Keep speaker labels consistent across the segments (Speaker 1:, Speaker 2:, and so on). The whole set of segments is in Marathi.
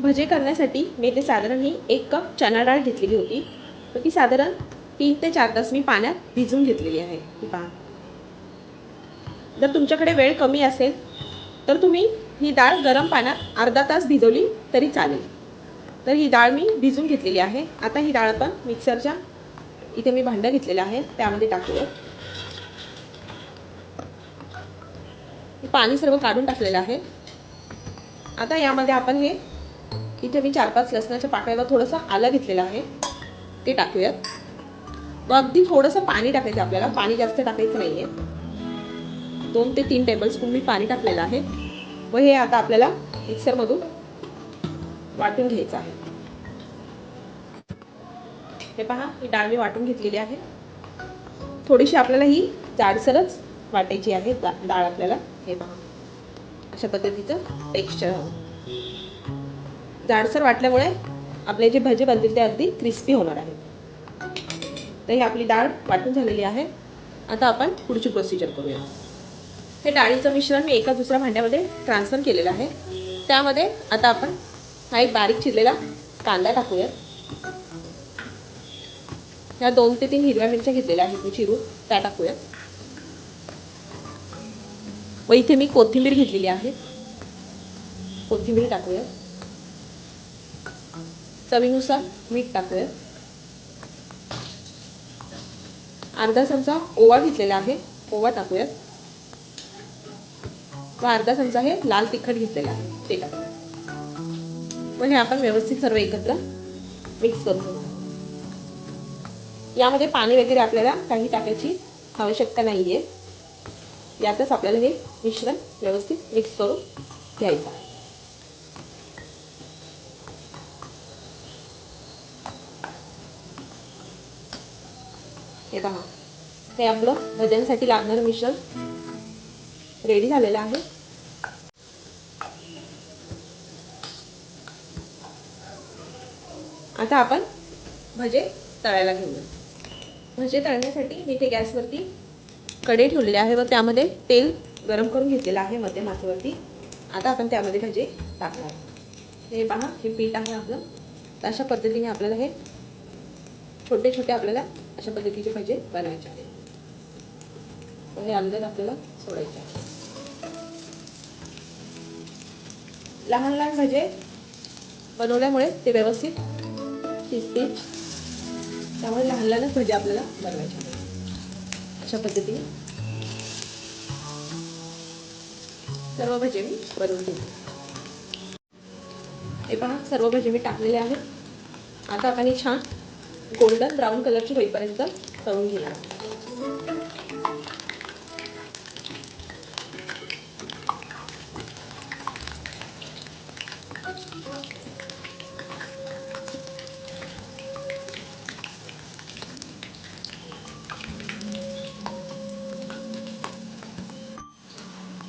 Speaker 1: भजे करण्यासाठी मी इथे साधारण ही 1 कप चणा डाळ घेतलेली होती. तर ती साधारण 3 ते 4 तास मी पाण्यात भिजवून घेतलेली आहे. ही पहा. जर तुमच्याकडे वेळ कमी असेल तर तुम्ही ही डाळ गरम पाण्यात अर्धा तास भिजवली तरी चालेल. तर ही डाळ मी भिजवून घेतलेली आहे. आता ही डाळ आपण मिक्सरच्या इथे मी भांडं घेतलेलं आहे त्यामध्ये टाकूया. पाणी सर्व काढून टाकलेलं आहे. आता यामध्ये आपण हे इथे मी 4-5 लसणाच्या पाकळ्यावर थोडंसं आलं घेतलेलं आहे ते टाकूयात. व अगदी थोडंसं पाणी टाकायचं आपल्याला, पाणी जास्त टाकायचं नाहीये. 2 ते 3 टेबलस्पून मी पाणी टाकलेलं आहे व हे आता आपल्याला मिक्सरमधून वाटून घ्यायचं आहे. हे पहा, ही डाळ मी वाटून घेतलेली आहे. थोडीशी आपल्याला ही जाडसरच वाटायची आहे डाळ आपल्याला. हे पहा, अशा पद्धतीचं टेक्स्चर हवं. जाडसर वाटल्यामुळे आपले जे भजे बनतील ते अगदी क्रिस्पी होणार आहेत. तर ही आपली डाळ वाटून झालेली आहे. आता आपण पुढची प्रोसिजर करूया. हे डाळीचं मिश्रण मी एका दुसऱ्या भांड्यामध्ये ट्रान्सफर केलेलं आहे. त्यामध्ये आता आपण हा एक बारीक चिरलेला कांदा टाकूया. ह्या 2 ते 3 हिरव्या मिरच्या घेतलेल्या आहेत मी चिरून, त्या टाकूया. व इथे मी कोथिंबीर घेतलेली आहे, कोथिंबीर टाकूया. चवीनुसार मीठ टाकूया. अर्धा चमचा ओवा घेतलेला आहे, ओवा टाकूया. व अर्धा चमचा हे लाल तिखट घेतलेलं आहे ते टाकूया. व हे आपण व्यवस्थित सर्व एकत्र मिक्स करून घेऊ. यामध्ये पाणी वगैरे आपल्याला काही टाकायची आवश्यकता नाही आहे. यातच आपल्याला हे मिश्रण व्यवस्थित मिक्स करून घ्यायचं आहे. हे पहा, हे आपलं भज्यांसाठी लागणारं मिश्रण रेडी झालेलं आहे. आता आपण भजे तळायला घेऊया. भजे तळण्यासाठी मी इथे गॅसवरती कढई ठेवलेली आहे व त्यामध्ये तेल गरम करून घेतलेलं आहे मध्यम आचेवरती. आता आपण त्यामध्ये भजे टाकणार. हे पहा, हे पीठ आहे आपलं. अशा पद्धतीने आपल्याला हे छोटे छोटे आपल्याला अशा पद्धतीचे भजे बनवायचे आहेत. हे अंदर आपल्याला सोडायचे आहे. लहान लहान भजे बनवल्यामुळे ते व्यवस्थित शिजतील. त्यामुळे लहान लहानच भजे आपल्याला बनवायचे आहेत. अशा पद्धतीने सर्व भजे मी बनवून घेते. हे पहा, सर्व भजे मी टाकलेले आहेत. आता आपण हे छान गोल्डन ब्राऊन कलरची होईपर्यंत तळून घेऊया.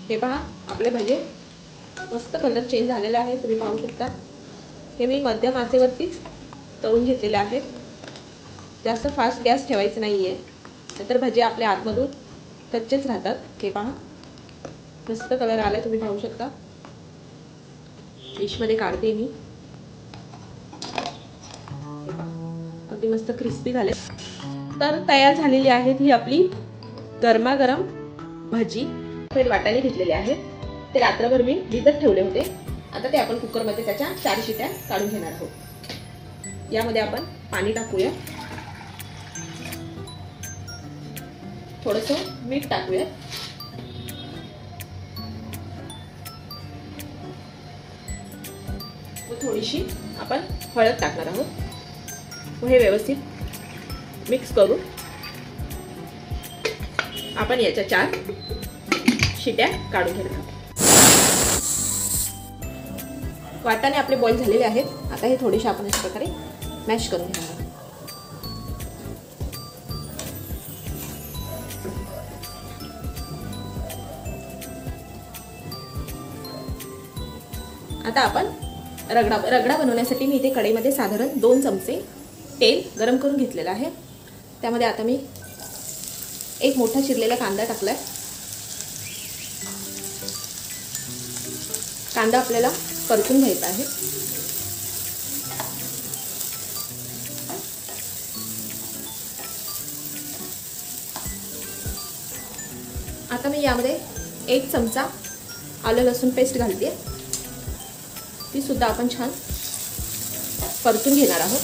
Speaker 1: हे पहा, आपले भजे मस्त कलर चेंज झालेले आहे, तुम्ही पाहू शकता. हे मी मध्यम आचेवरतीच तळून घेतलेले आहेत. जास्त फास्ट गॅस ठेवायचं नाहीये, नाहीतर भजे आपल्या आतमधून कच्चेच राहतात. हे पहा, मस्त कलर आलाय, तुम्ही पाहू शकता. डिशमध्ये काढते मी. अगदी मस्त क्रिस्पी झाले. तर तयार झालेली आहे ही आपली गरमागरम भजी. वाटाणे घेतलेले आहेत, ते रात्रभर मी भिजत ठेवले होते. आता ते आपण कुकरमध्ये त्याच्या 4 शिट्या काढून घेणार आहोत. यामध्ये आपण पाणी टाकूया, थोडंसं मीठ टाकूया. व थोडीशी आपण हळद टाकणार आहोत. व हे व्यवस्थित मिक्स करून आपण याच्या 4 शिट्या काढून घेणार आहोत. वाटाणे आपले बॉईल झालेले आहेत. आता हे थोडेसे आपण अशा प्रकारे मॅश करून घेणार आहोत. आता आपण रगडा बनवण्यासाठी मी इथे कढईमध्ये साधारण 2 चमचे तेल गरम करून घेतलेलं आहे. त्यामध्ये आता मी एक मोठा चिरलेला कांदा टाकलाय. कांदा आपल्याला परतून घ्यायचा आहे. आता मी यामध्ये 1 चमचा आलं लसूण पेस्ट घालते, ती सुद्धा आपण छान परतून घेणार आहोत.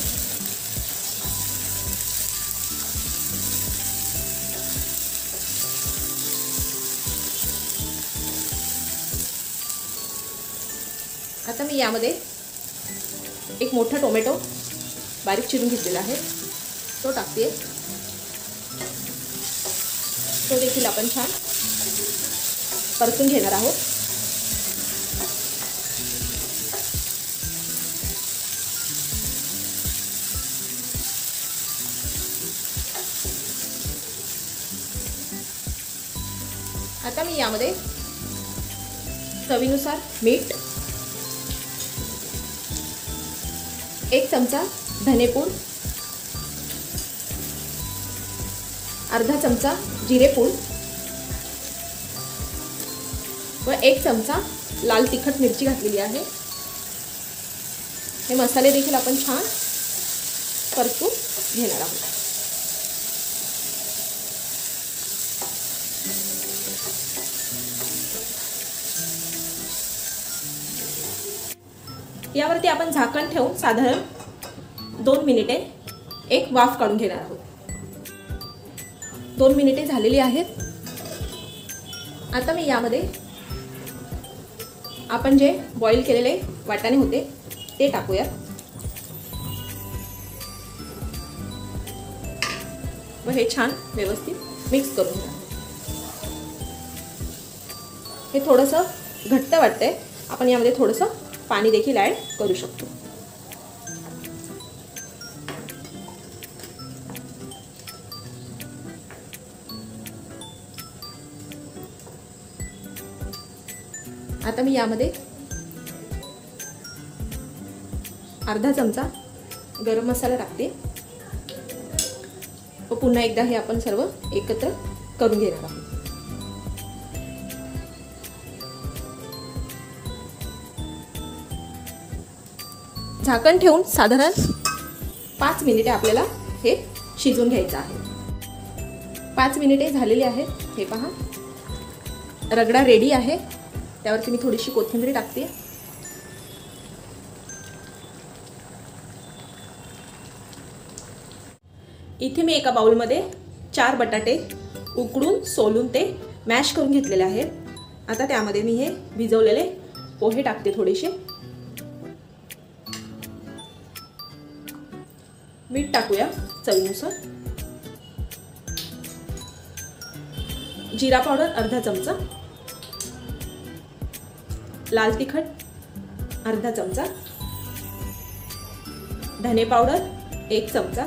Speaker 1: आता मी यामध्ये 1 मोठा टोमॅटो बारीक चिरून घेतलेला आहे, तो टाकते. तो देखील आपण छान परतून घेणार आहोत. आता मी यामध्ये चवीनुसार मीठ, 1 चमचा धनेपूड, अर्धा चमचा जिरेपूड व 1 चमचा लाल तिखट मिरची घातलेली आहे. हे मसाले देखील आपण छान परतून घेणार आहोत. यावरती आपण झाकण ठेवून साधारण 2 मिनिटे एक वाफ काढून घेणार आहोत. 2 मिनिटे झालेली आहेत. आता मी यामध्ये आपण जे बॉईल केलेले वाटाणे होते ते टाकूया. व हे छान व्यवस्थित मिक्स करून घ्या. हे थोडंसं घट्ट वाटतंय, आपण यामध्ये थोडंसं पाणी देखील ॲड करू शकतो. आता मी यामध्ये अर्धा चमचा गरम मसाला टाकते व पुन्हा एकदा हे आपण सर्व एकत्र करून घेणार आहोत. झाकण ठेवून साधारण 5 मिनिटे आपल्याला हे शिजवून घ्यायचं आहे. 5 मिनिटे झालेली आहेत. हे पहा, रगडा रेडी आहे. त्यावरती मी थोडीशी कोथिंबीर टाकते. इथे मी एका बाउलमध्ये 4 बटाटे उकडून सोलून ते मॅश करून घेतलेले आहेत. आता त्यामध्ये मी हे भिजवलेले पोहे टाकते थोडेसे. मीठ टाकूया चवीनुसार. जिरा पावडर अर्धा चमचा, लाल तिखट अर्धा चमचा, धने पावडर 1 चमचा,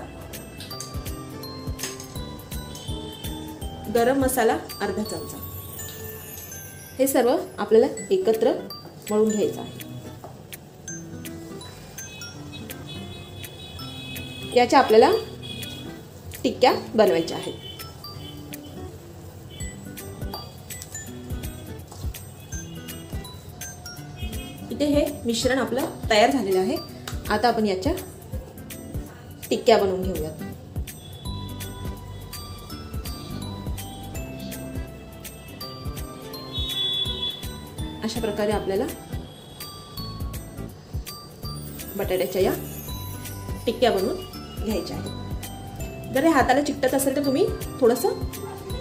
Speaker 1: गरम मसाला अर्धा चमचा. हे सर्व आपल्याला एकत्र मळून घ्यायचं आहे. याच्या आपल्याला टिक्क्या बनवायच्या आहेत. इथे हे मिश्रण आपलं तयार झालेलं आहे. आता आपण याच्या टिक्क्या बनवून घेऊयात. अशा प्रकारे आपल्याला बटाट्याच्या या टिक्क्या बनवून घ्यायच्या आहेत. जर हे हाताला चिकटत असेल तर तुम्ही थोडंसं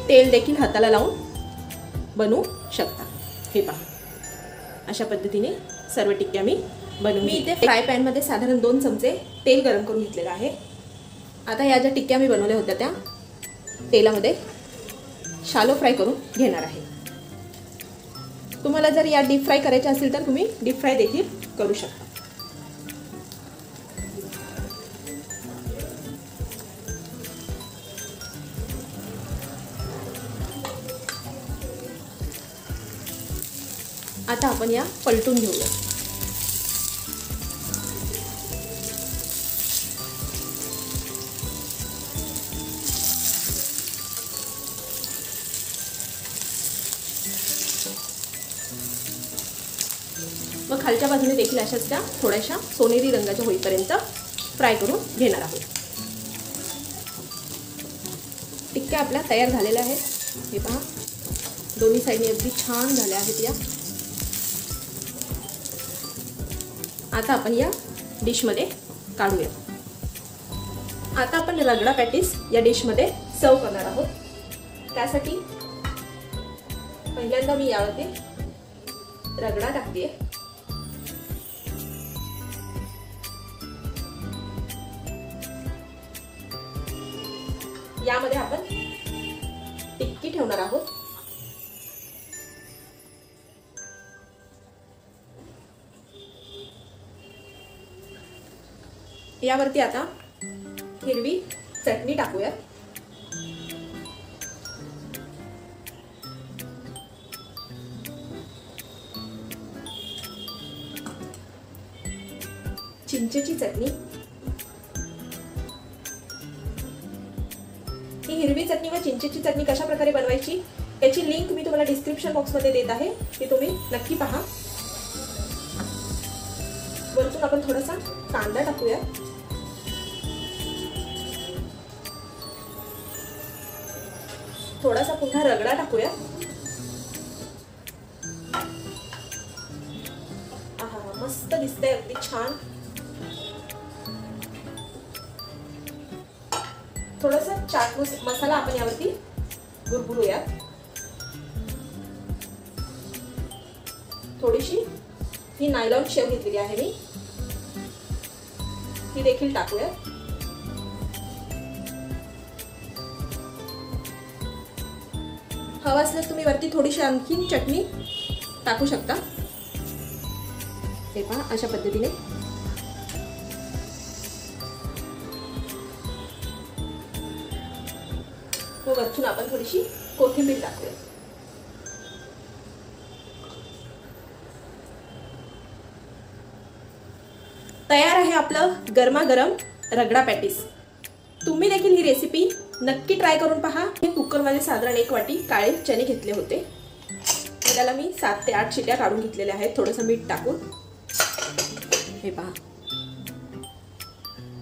Speaker 1: तेल देखील हाताला लावून बनवू शकता. हे पहा, अशा पद्धतीने सर्व टिक्क्या मी बनवून. मी इथे फ्राय पॅनमध्ये साधारण 2 चमचे तेल गरम करून घेतलेलं आहे. आता या ज्या टिक्क्या मी बनवल्या होत्या त्या तेलामध्ये शालो फ्राय करून घेणार आहे. तुम्हाला जर या डीप फ्राय करायच्या असेल तर तुम्ही डीप फ्राय देखील करू शकता. आता आपण या पलटून घेऊया. मग खालच्या बाजूने देखील अशाच त्या थोड्याशा सोनेरी रंगाच्या होईपर्यंत फ्राय करून घेणार आहोत. टिक्क्या आपल्या तयार झालेल्या आहेत. हे पहा, दोन्ही साईडने अगदी छान झाल्या आहेत या. आता आपण या डिशमध्ये काढूया. आता आपण रगडा पॅटीस या डिशमध्ये सर्व करणार आहोत. त्यासाठी पहिल्यांदा मी यावरती रगडा टाकते. यामध्ये आपण टिक्की ठेवणार आहोत. यावरती आता हिरवी चटणी टाकूया. चिंचेची चटणी. ही हिरवी चटणी व चिंचेची चटणी कशा प्रकारे बनवायची याची लिंक मी तुम्हाला डिस्क्रिप्शन बॉक्समध्ये देत आहे. ती तुम्ही नक्की पहा. वरतून आपण थोडासा कांदा टाकूया. थोडासा पुन्हा रगडा टाकूया. आहा, मस्त दिसतंय, अगदी छान. थोडासा चाट मसाला आपण यावरती भुरभुरूया. थोडीशी ही नायलॉन शेव घेतलेली आहे मी, ती देखील टाकूया. हवा असल्यास तुम्ही वरती थोडीशी आणखीन चटणी टाकू शकता. हे पहा, अशा पद्धतीने. वरतून आपण थोडीशी कोथिंबीर टाकूया. तयार आहे आपलं गरमागरम रगडा पॅटीस. तुम्ही देखील ही रेसिपी नक्की ट्राय करून पहा. कुकरमध्ये साधारण 1 वाटी काळे चणे घेतले होते. त्याला मी 7 ते 8 शिट्या काढून घेतलेल्या आहेत, थोडंसं मीठ टाकून. हे पहा,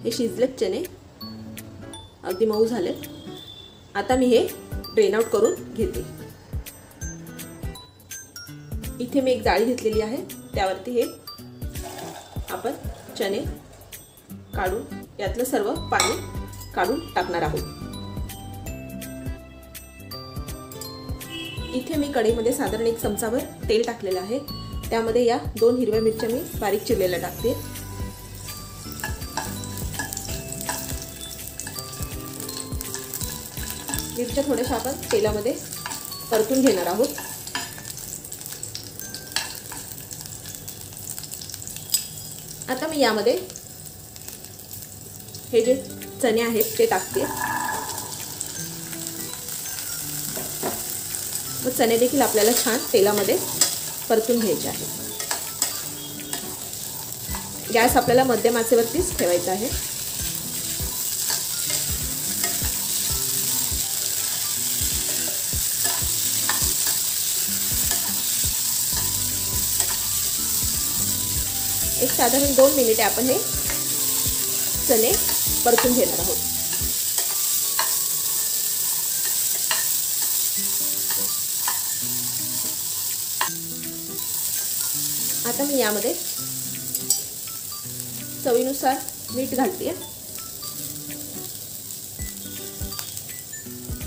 Speaker 1: हे शिजलेत चणे, अगदी मऊ झाले. आता मी हे ड्रेन आउट करून घेते. इथे मी एक जाळी घेतलेली आहे, त्यावरती हे आपण चणे काढून यातलं सर्व पाणी काढून टाकणार आहोत. इथे मी कढईमध्ये साधारण 1 चमचाभर तेल टाकलेलं आहे. त्यामध्ये या 2 हिरव्या मिरच्या मी बारीक चिरलेल्या टाकते. मिरच्या थोड्याशा आपण तेलामध्ये परतून घेणार आहोत. आता मी यामध्ये हे जे चणे आहेत ते टाकते. व चणे देखील आपल्याला छान तेलामध्ये परतून घ्यायचे आहे. गॅस आपल्याला मध्यम आचेवरतीच ठेवायचा आहे. एक साधारण 2 मिनिटे आपण हे चणे परतून घेणार आहोत. आता मी यामध्ये चवीनुसार मीठ घालते.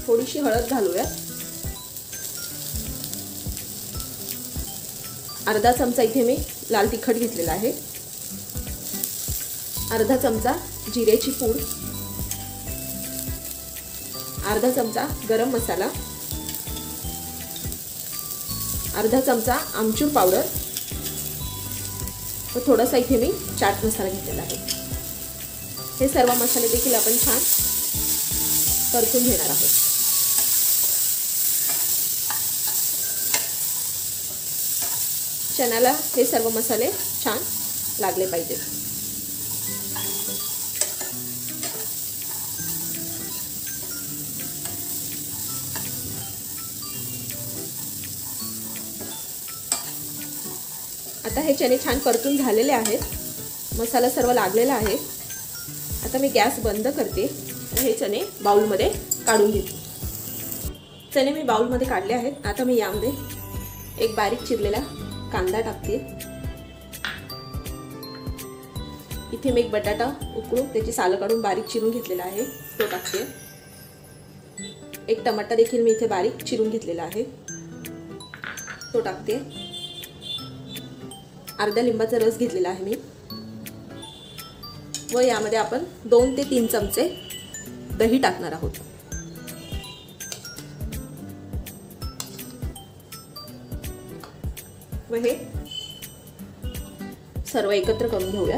Speaker 1: थोडीशी हळद घालूया. अर्धा चमचा इथे मी लाल तिखट घेतलेला आहे. अर्धा चमचा जिरेची पूड. अर्धा चमचा गरम मसाला. अर्धा चमचा आमचूर पावडर. व थोडासा इथे मी चाट मसाला घेतलेला आहे. हे सर्व मसाले देखील आपण छान परतून घेणार आहोत. चण्याला हे सर्व मसाले छान लागले पाहिजेत. आता हे चणे छान परतून झालेले आहेत. मसाला सर्व लागलेला आहे. आता मी गॅस बंद करते. हे चणे बाउलमध्ये काढून घेते. चणे मी बाउलमध्ये काढले आहेत. आता मी यामध्ये एक बारीक चिरलेला कांदा टाकते. इथे मी एक बटाटा उकळून त्याची सालं काढून बारीक चिरून घेतलेला आहे, तो टाकते. एक टमाटा देखील मी इथे बारीक चिरून घेतलेला आहे, तो टाकते. अर्धा लिंबाचा रस घेतलेला आहे मी. व यामध्ये आपण 2 ते 3 चमचे दही टाकणार आहोत. व हे सर्व एकत्र करून घेऊया.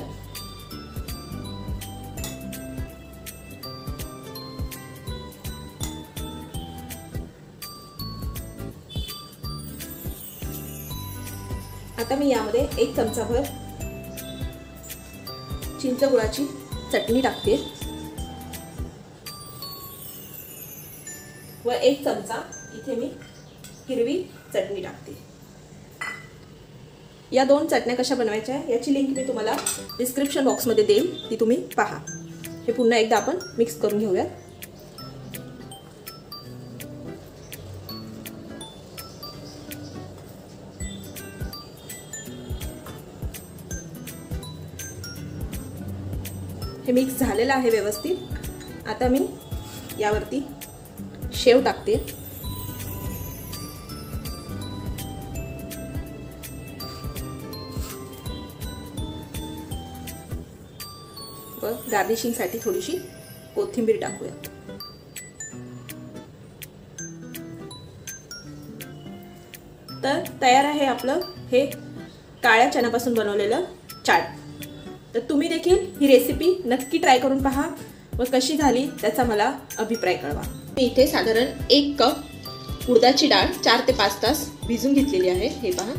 Speaker 1: आता मी यामध्ये 1 चमचाभर चिंच गुळाची चटणी टाकते व 1 चमचा इथे मी हिरवी चटणी टाकते. या 2 चटण्या कशा बनवायच्या याची लिंक मी तुम्हाला डिस्क्रिप्शन बॉक्समध्ये देईल, ती तुम्ही पहा. हे पुन्हा एकदा आपण मिक्स करून घेऊया. हे मिक्स झालेलं आहे व्यवस्थित. आता मी यावरती शेव टाकते. व गार्निशिंगसाठी थोडीशी कोथिंबीर टाकूया. तर तयार आहे आपलं हे काळ्या चण्यापासून बनवलेलं चाट. तर तुम्ही देखील ही रेसिपी नक्की ट्राय करून पहा व कशी झाली त्याचा मला अभिप्राय कळवा. मी इथे साधारण 1 कप उडदाची डाळ 4 ते 5 तास भिजून घेतलेली आहे. हे पहा,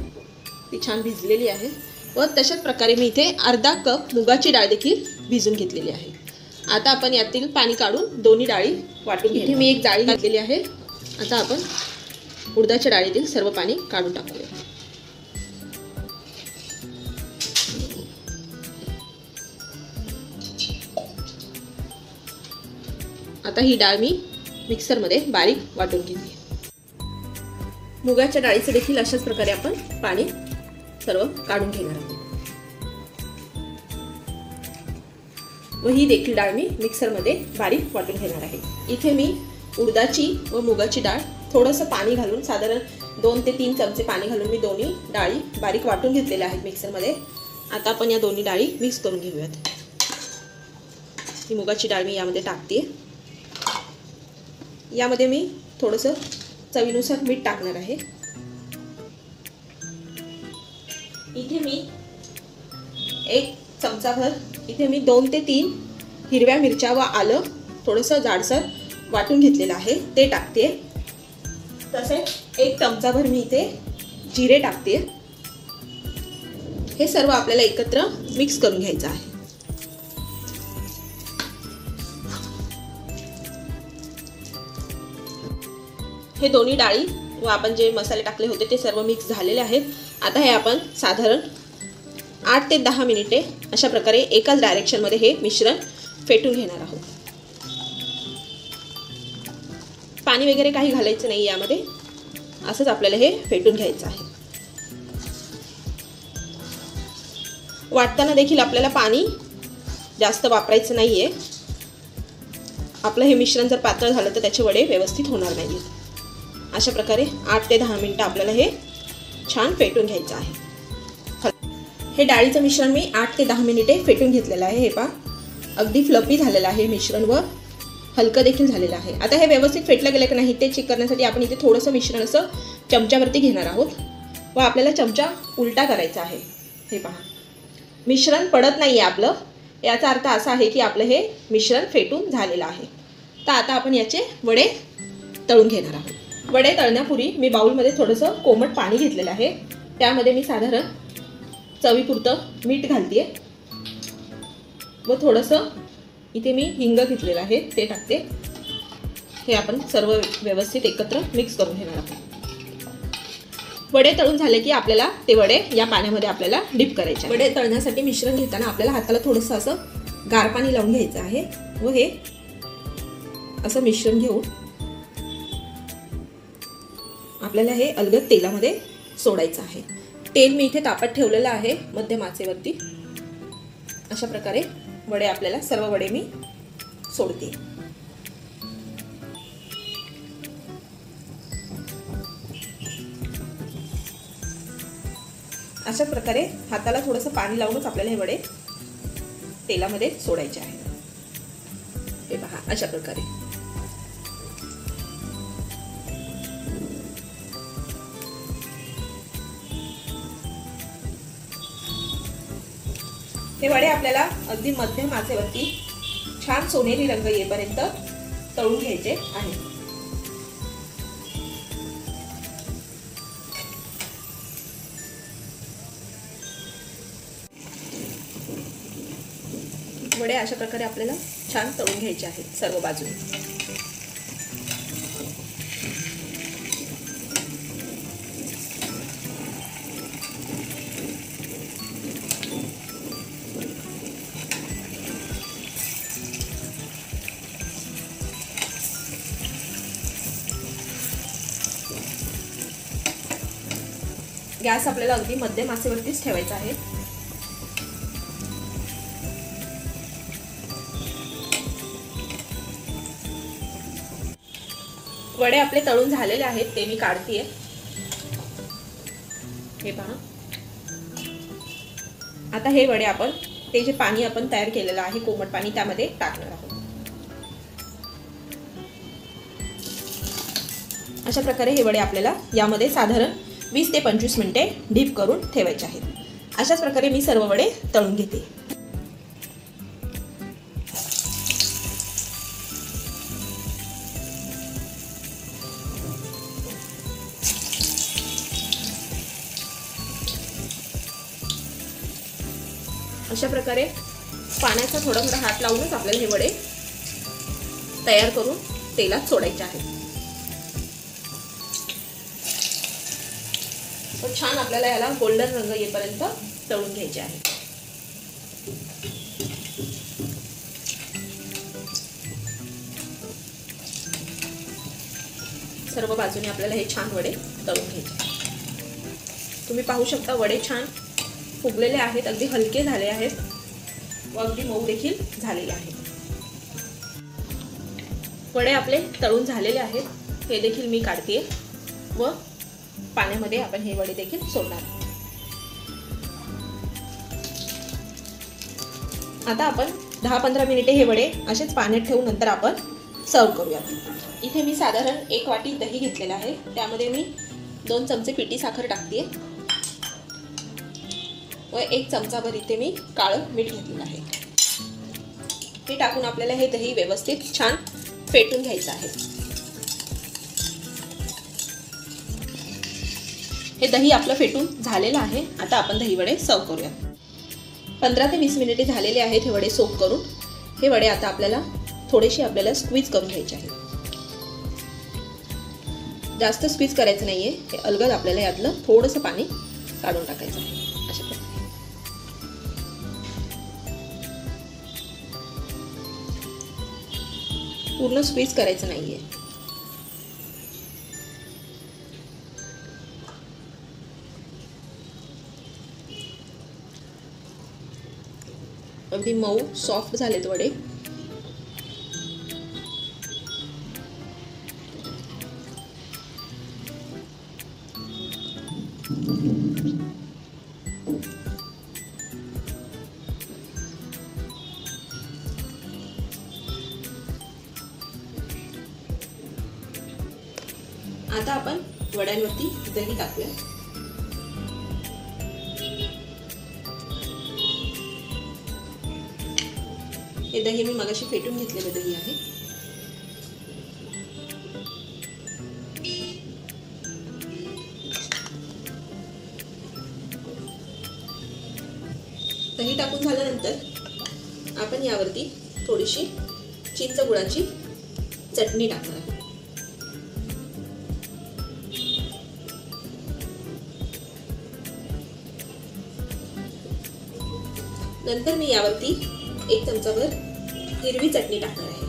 Speaker 1: ती छान भिजलेली आहे. व तशाच प्रकारे मी इथे अर्धा कप मुगाची डाळ देखील भिजून घेतलेली आहे. आता आपण यातील पाणी काढून दोन्ही डाळी वाटून घेऊ. इथे मी एक जाळी घातलेली आहे. आता आपण उडदाच्या डाळीतील सर्व पाणी काढून टाकूया. आता ही डाळ मी मिक्सरमध्ये बारीक वाटून घेते. मुगाच्या डाळीचे देखील अशाच प्रकारे आपण पाणी सर्व काढून घेणार आहोत. व ही देखील डाळ मी मिक्सरमध्ये बारीक वाटून घेणार आहे. इथे मी उडदाची व मुगाची डाळ थोडंसं पाणी घालून साधारण 2 ते 3 चमचे पाणी घालून मी दोन्ही डाळी बारीक वाटून घेतलेल्या आहेत मिक्सरमध्ये. आता आपण या दोन्ही डाळी मिक्स करून घेऊयात. ही मुगाची डाळ मी यामध्ये टाकते. यामध्ये मी थोडंसं चवीनुसार मीठ टाकणार आहे. इथे मी 1 चमचाभर इथे मी 2 ते 3 हिरव्या मिरच्या व आलं थोडंसं जाडसर वाटून घेतलेलं आहे, ते टाकते. तसेच 1 चमचाभर मी इथे जिरे टाकते. हे सर्व आपल्याला एकत्र मिक्स करून घ्यायचं आहे. हे दोन्ही डाळी व आपण जे मसाले टाकले होते ते सर्व मिक्स झालेले आहेत. आता हे आपण साधारण 8 ते 10 मिनिटे अशा प्रकारे एकाच डायरेक्शनमध्ये हे मिश्रण फेटून घेणार आहोत. पाणी वगैरे काही घालायचं नाही यामध्ये, असंच आपल्याला हे फेटून घ्यायचं आहे. वाटताना देखील आपल्याला पाणी जास्त वापरायचं नाही आहे. आपलं हे मिश्रण जर पातळ झालं तर त्याचे वडे व्यवस्थित होणार नाहीत. अशा प्रकारे 8 ते 10 मिनिटं आपल्याला हे छान फेटून घ्यायचं आहे. हे डाळीचं मिश्रण मी 8 ते 10 मिनिटे फेटून घेतलेलं आहे. हे पहा, अगदी फ्लफी झालेलं आहे मिश्रण व हलकं देखील झालेलं आहे. आता हे व्यवस्थित फेटलं गेलं की नाही ते चेक करण्यासाठी आपण इथे थोडंसं मिश्रण असं चमच्यावरती घेणार आहोत व आपल्याला चमचा उलटा करायचा आहे. हे पहा, मिश्रण पडत नाही आहे आपलं, याचा अर्थ असा आहे की आपलं हे मिश्रण फेटून झालेलं आहे. तर आता आपण याचे वडे तळून घेणार आहोत. वडे तळण्यापूर्वी मी बाउलमध्ये थोडंसं कोमट पाणी घेतलेलं आहे. त्यामध्ये मी साधारण चवीपुरतं मीठ घालते व थोडंसं इथे मी हिंग घेतलेलं आहे ते टाकते. हे आपण सर्व व्यवस्थित एकत्र मिक्स करून घेणार आहोत. वडे तळून झाले की आपल्याला ते वडे या पाण्यामध्ये आपल्याला डिप करायचे. वडे तळण्यासाठी मिश्रण घेताना आपल्याला हाताला थोडंसं असं गार पाणी लावून घ्यायचं आहे व हे असं मिश्रण घेऊन आपल्याला हे अलगद तेलामध्ये सोडायचं आहे. तेल मी इथे तापत ठेवलेलं आहे मध्यम आचेवरती. अशा प्रकारे वडे आपल्याला सर्व वडे मी सोडते. अशा प्रकारे हाताला थोडंसं पाणी लावूनच आपल्याला हे वडे तेलामध्ये सोडायचे आहे. हे पहा अशा प्रकारे. हे वडे आपल्याला अगदी मध्यम आचेवरती छान सोनेरी रंग येईपर्यंत तळून घ्यायचे आहे. वडे अशा प्रकारे आपल्याला छान तळून घ्यायचे आहेत सर्व बाजूने. गॅस आपल्याला अगदी मध्यम आचेवरतीच ठेवायचा आहे. वडे आपले तळून झालेले आहेत ते मी काढतेय. हे पहा. आता हे वडे आपण ते जे पाणी आपण तयार केलेलं आहे कोमट पाणी त्यामध्ये टाकणार आहोत. अशा प्रकारे हे वडे आपल्याला यामध्ये साधारण 20 ते 25 मिनिटे डीप करून ठेवायचे आहेत. अशाच प्रकारे मी सर्व वडे तळून घेते. अशा प्रकारे पाण्याचा थोडा थोडा हात लावूनच आपल्याला हे वडे तयार करून तेलात सोडायचे आहेत. तर छान आपल्याला याला गोल्डन रंग येईपर्यंत तळून घ्यायचे आहे. सर्व बाजूने आपल्याला हे छान वडे तळून घ्यायचे. तुम्ही पाहू शकता वडे छान फुगलेले आहेत, अगदी हलके झाले आहेत व अगदी मऊ देखील झालेले आहेत. वडे आपले तळून झालेले आहेत. हे देखील मी काढते व पाण्यामध्ये आपण हे वडे देखील सोडणार. आता आपण 10-15 मिनिटे हे वडे असेच पाण्यात ठेवून नंतर आपण सर्व करूया. इथे मी साधारण 1 वाटी दही घेतलेलं आहे. त्यामध्ये मी 2 चमचे पिठी साखर टाकते व 1 चमचाभर इथे मी काळं मीठ घेतलेलं आहे. हे टाकून आपल्याला हे दही व्यवस्थित छान फेटून घ्यायचं आहे. हे दही आपलं फेटून झालेलं आहे. आता आपण दही वडे सर्व करूया. 15 ते 20 मिनिटे झालेले आहेत हे वडे सोक करून. हे वडे आता आपल्याला थोडेसे आपल्याला स्क्वीज करून घ्यायचे आहे. जास्त स्क्वीज करायचं नाहीये. हे अलगद आपल्याला यातलं थोडंसं पाणी काढून टाकायचं आहे. अशा प्रकारे पूर्ण स्क्वीज करायचं नाहीये. अगदी मऊ सॉफ्ट झालेत वडे. आता आपण वड्यांवरती दही टाकूया. हे दही मी मगाशी फेटून घेतलेलं दही आहे. दही टाकून झाल्यानंतर आपण यावरती थोडीशी चिंच गुळाची चटणी टाकणार आहोत. नंतर मी यावरती 1 चमचाभर हिरवी चटणी टाकणार आहे.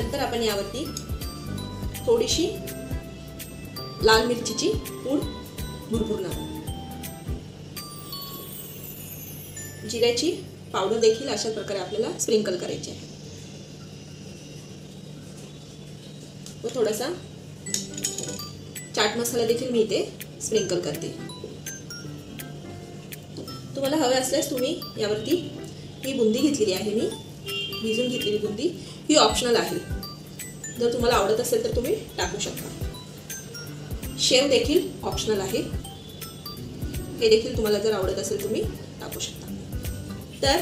Speaker 1: त्यानंतर आपण यावरती थोडीशी लाल मिरचीची पूड भुरभुरणार, जिऱ्याची पावडर देखील अशा प्रकारे आपल्याला स्प्रिंकल करायची आहे व थोडासा चाट मसाला देखील मी इथे स्प्रिंकल करते. तुम्हाला हवे असल्यास तुम्ही यावरती ही बुंदी घेतलेली आहे, मी भिजून घेतलेली बुंदी, ही ऑप्शनल आहे. जर तुम्हाला आवडत असेल तर तुम्ही टाकू शकता. शेव देखील ऑप्शनल आहे, हे देखील तुम्हाला जर आवडत असेल तुम्ही टाकू शकता. तर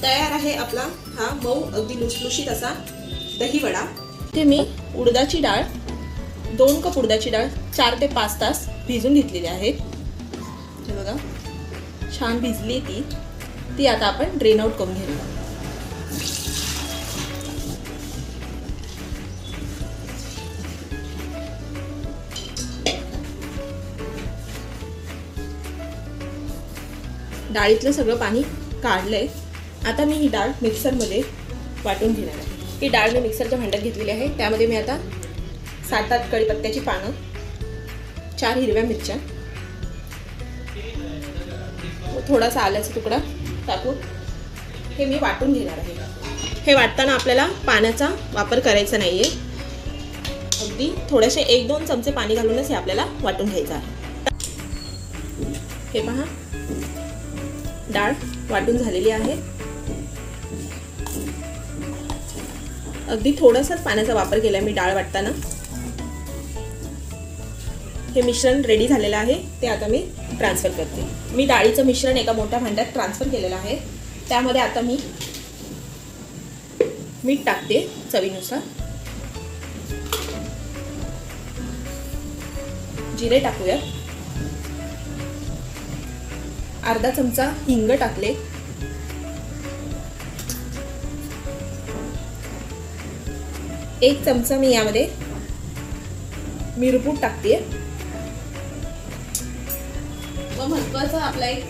Speaker 1: तयार आहे आपला हा मऊ अगदी लुसलुशीत असा दही वडा. ते मी उडदाची डाळ 2 कप उडदाची डाळ 4 ते 5 तास भिजून घेतलेली आहे. हे बघा छान भिजली ती आता आपण ड्रेन आउट करून घेऊया. डाळीतलं सगळं पाणी काढलंय. आता मी ही डाळ मिक्सरमध्ये वाटून घेणार आहे. ही डाळ मी मिक्सरच्या भांड्यात घेतलेली आहे. त्यामध्ये मी आता 7-8 कढीपत्त्याची पानं, 4 हिरव्या मिरच्या, थोडासा आल्याचा तुकडा टाकून हे मी वाटून घेणार आहे. हे वाटताना आपल्याला पाण्याचा वापर करायचा नाही आहे. अगदी थोडेसे 1-2 चमचे पाणी घालूनच हे आपल्याला वाटून घ्यायचं आहे. हे पहा डाळ वाटून झालेली आहे. अगदी थोडासाच पाण्याचा वापर केला मी डाळ वाटताना. हे मिश्रण रेडी झालेलं आहे, ते आता मी ट्रान्सफर करते. मी डाळीचं मिश्रण एका मोठ्या भांड्यात ट्रान्सफर केलेलं आहे. त्यामध्ये आता मी मीठ टाकते चवीनुसार, जिरे टाकूया, अर्धा चमचा हिंग टाकले, एक चमचा मी यामध्ये मिरपूड टाकते व महत्त्वाचा आपला एक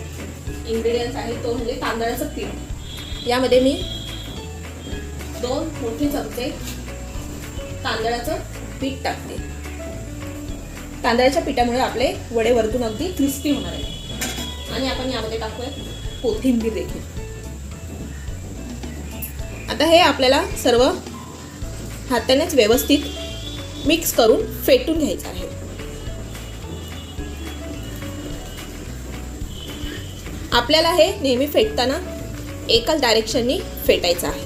Speaker 1: इंग्रेडियंट आहे तो म्हणजे तांदळाचं पीठ. यामध्ये मी 2 मोठे चमचे तांदळाचं पीठ टाकते. तांदळाच्या पिठामुळे आपले वडे वरतून अगदी क्रिस्पी होणार आहे. आणि आपण यामध्ये टाकूया कोथिंबीर देखील. आता हे आपल्याला सर्व हातानेच व्यवस्थित मिक्स करून फेटून घ्यायचं आहे. आपल्याला हे नेहमी फेटताना एकाच डायरेक्शननी फेटायचं आहे.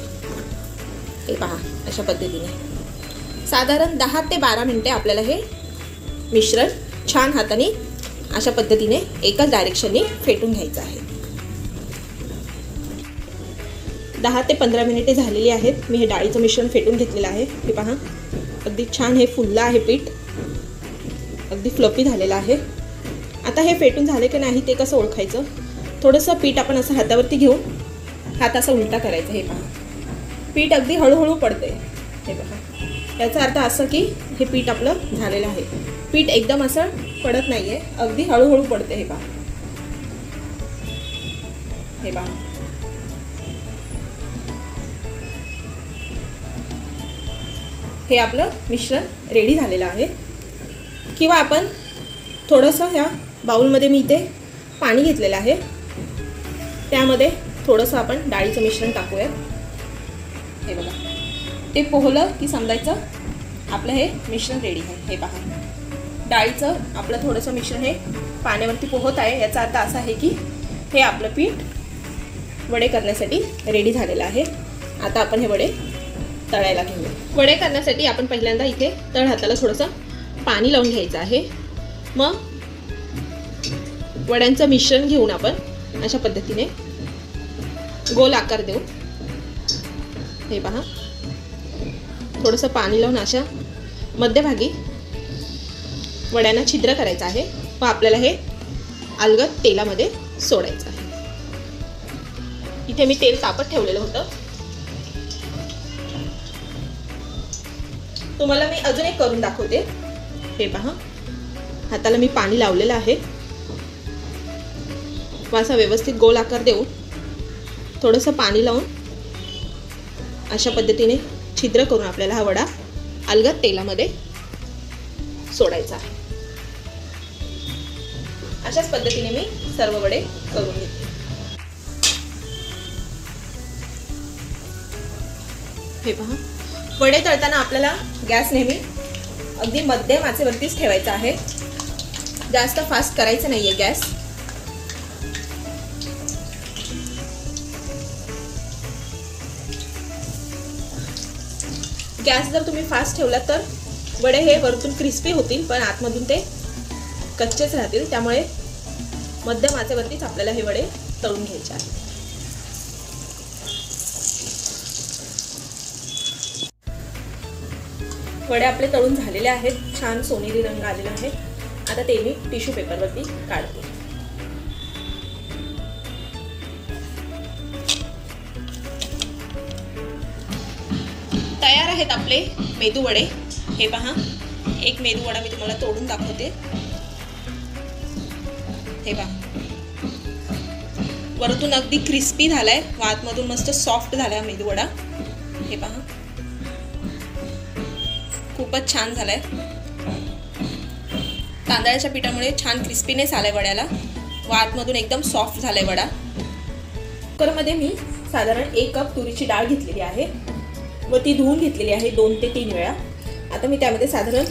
Speaker 1: हे पहा अशा पद्धतीने साधारण 10 ते 12 मिनिटे आपल्याला हे मिश्रण छान हाताने अशा पद्धतीने एकाच डायरेक्शननी फेटून घ्यायचं आहे. 10 ते 15 मिनिटे झालेली आहेत. मी हे डाळीचं मिश्रण फेटून घेतलेलं आहे. हे पहा अगदी छान हे फुललं आहे पीठ, अगदी फ्लफी झालेलं आहे. आता हे फेटून झाले की नाही ते कसं ओळखायचं? थोडंसं पीठ आपण असं हातावरती घेऊन हात असा उलटा करायचा. हे पहा पीठ अगदी हळूहळू पडते. हे पहा याचा अर्थ असं की हे पीठ आपलं झालेलं आहे. पीठ एकदम असं पडत नाहीये, अगदी हळूहळू पडते. हे पहा, हे पहा हे आपलं मिश्रण रेडी झालेलं आहे. किंवा आपण थोडंसं ह्या बाउलमध्ये मी इथे पाणी घेतलेलं आहे, त्यामध्ये थोडंसं आपण डाळीचं मिश्रण टाकूया. हे बघा ते पोहलं की समजायचं आपलं हे मिश्रण रेडी आहे. हे पहा डाळीचं आपलं थोडंसं मिश्रण हे पाण्यावरती पोहत आहे. याचा अर्थ असा आहे की हे आपलं पीठ वडे करण्यासाठी रेडी झालेलं आहे. आता आपण हे वडे तळायला घेऊया. वडे करण्यासाठी आपण पहिल्यांदा इथे तळ हाताला थोडंसं पाणी लावून घ्यायचं आहे. मग वड्यांचं मिश्रण घेऊन आपण अशा पद्धतीने गोल आकार देऊ. हे पहा थोडंसं पाणी लावून अशा मध्यभागी वड्यांना छिद्र करायचं आहे व आपल्याला हे अलगद तेलामध्ये सोडायचं आहे. इथे मी तेल तापत ठेवलेलं होतं. तुम्हाला मी अजून एक करून दाखवते. हे पहा हाताला मी पाणी लावलेलं आहे. असा व्यवस्थित गोल आकार देऊन थोडंसं पाणी लावून अशा पद्धतीने छिद्र करून आपल्याला हा वडा अलगद तेलामध्ये सोडायचा आहे. अशाच पद्धतीने मी सर्व वडे करून घेते. हे पहा, वडे तळताना आपल्याला गॅस नेहमी अगदी मध्यम आचेवरतीच ठेवायचा आहे. जास्त फास्ट करायचं नाहीये गॅस. गॅस जर तुम्ही फास्ट ठेवला तर वडे हे वरतून क्रिस्पी होतील पण आतमधून ते कच्चेच राहतील. त्यामुळे मध्यम आचेवरतीच आपल्याला हे वडे तळून घ्यायचे आहेत. वडे आपले तळून झालेले आहेत. छान सोनेरी रंग आलेला आहे. आता ते मी टिश्यू पेपरवरती काढते. तयार आहेत आपले मेदू वडे. हे पहा, एक मेदू वडा मी तुम्हाला तोडून दाखवते. हे पहा, वरतून अगदी क्रिस्पी झालाय व आतमधून मस्त सॉफ्ट झालाय मेदू वडा. हे पहा, खूपच छान झालाय. तांदळाच्या पिठामुळे छान क्रिस्पीनेस आलाय वड्याला व आतमधून एकदम सॉफ्ट झालाय वडा. कुकरमध्ये मी साधारण 1 कप तुरीची डाळ घेतलेली आहे व ती धुवून घेतलेली आहे 2 ते 3 वेळा. आता मी त्यामध्ये साधारण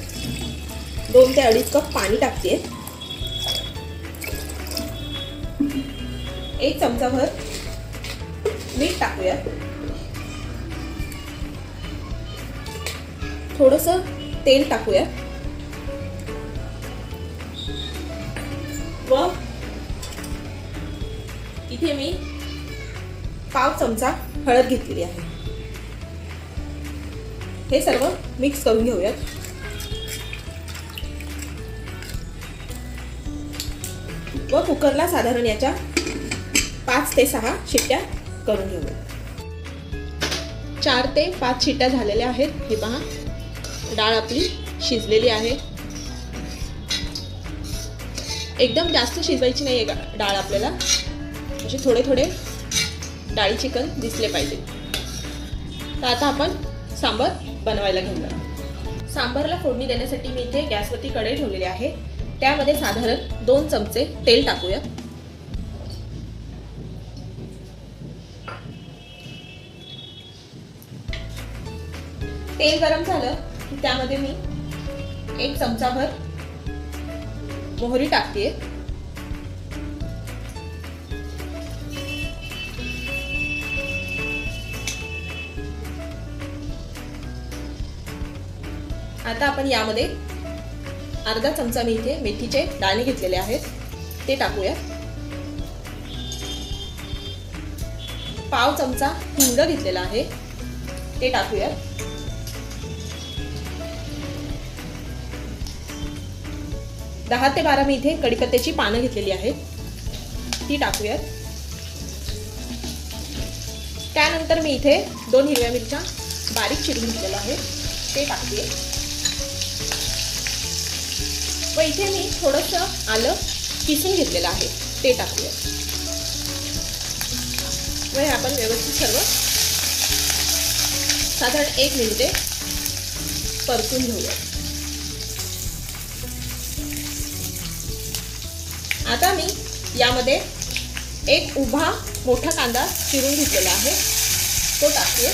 Speaker 1: 2 ते 2.5 कप पाणी टाकते. 1 चमचाभर मीठ टाकूया. थोडंसं तेल टाकूया व इथे मी पाव चमचा हळद घेतलेली आहे. हे सर्व मिक्स करून घेऊयात. व कुकरला साधारण याच्या 5 ते 6 शिट्ट्या करून घेऊयात. 4 ते 5 शिट्ट्या झालेल्या आहेत. हे पहा, डाळ आपली शिजलेली आहे. एकदम जास्त शिजवायची नाही आहे डाळ. आपल्याला असे थोडे थोडे डाळीचे कण दिसले पाहिजे. तर आता आपण सांबर बनवायला घेऊया. सांबारला फोडणी देण्यासाठी मी इथे गॅसवरती कढई ठेवलेली आहे. त्यामध्ये साधारण 2 चमचे तेल टाकूया. तेल गरम झालं की त्यामध्ये मी 1 चमचाभर मोहरी टाकते. आता आपण यामध्ये अर्धा चमचा मी इथे मेथीचे दाणे घेतलेले आहेत ते टाकूया. पाव चमचा हिंग घेतलेला आहे ते टाकूया. 10 ते 12 मी इथे कढीपत्त्याची पानं घेतलेली आहेत ती टाकूयात. त्यानंतर मी इथे 2 हिरव्या मिरच्या बारीक चिरून घेतलेल्या आहेत ते टाकते. व इथे मी थोडंसं आलं किसून घेतलेलं आहे ते टाकूया. व हे आपण व्यवस्थित सर्व साधारण 1 मिनिट परतून घेऊया. आता मी यामध्ये 1 उभा मोठा कांदा चिरून घेतलेला आहे तो टाकूया.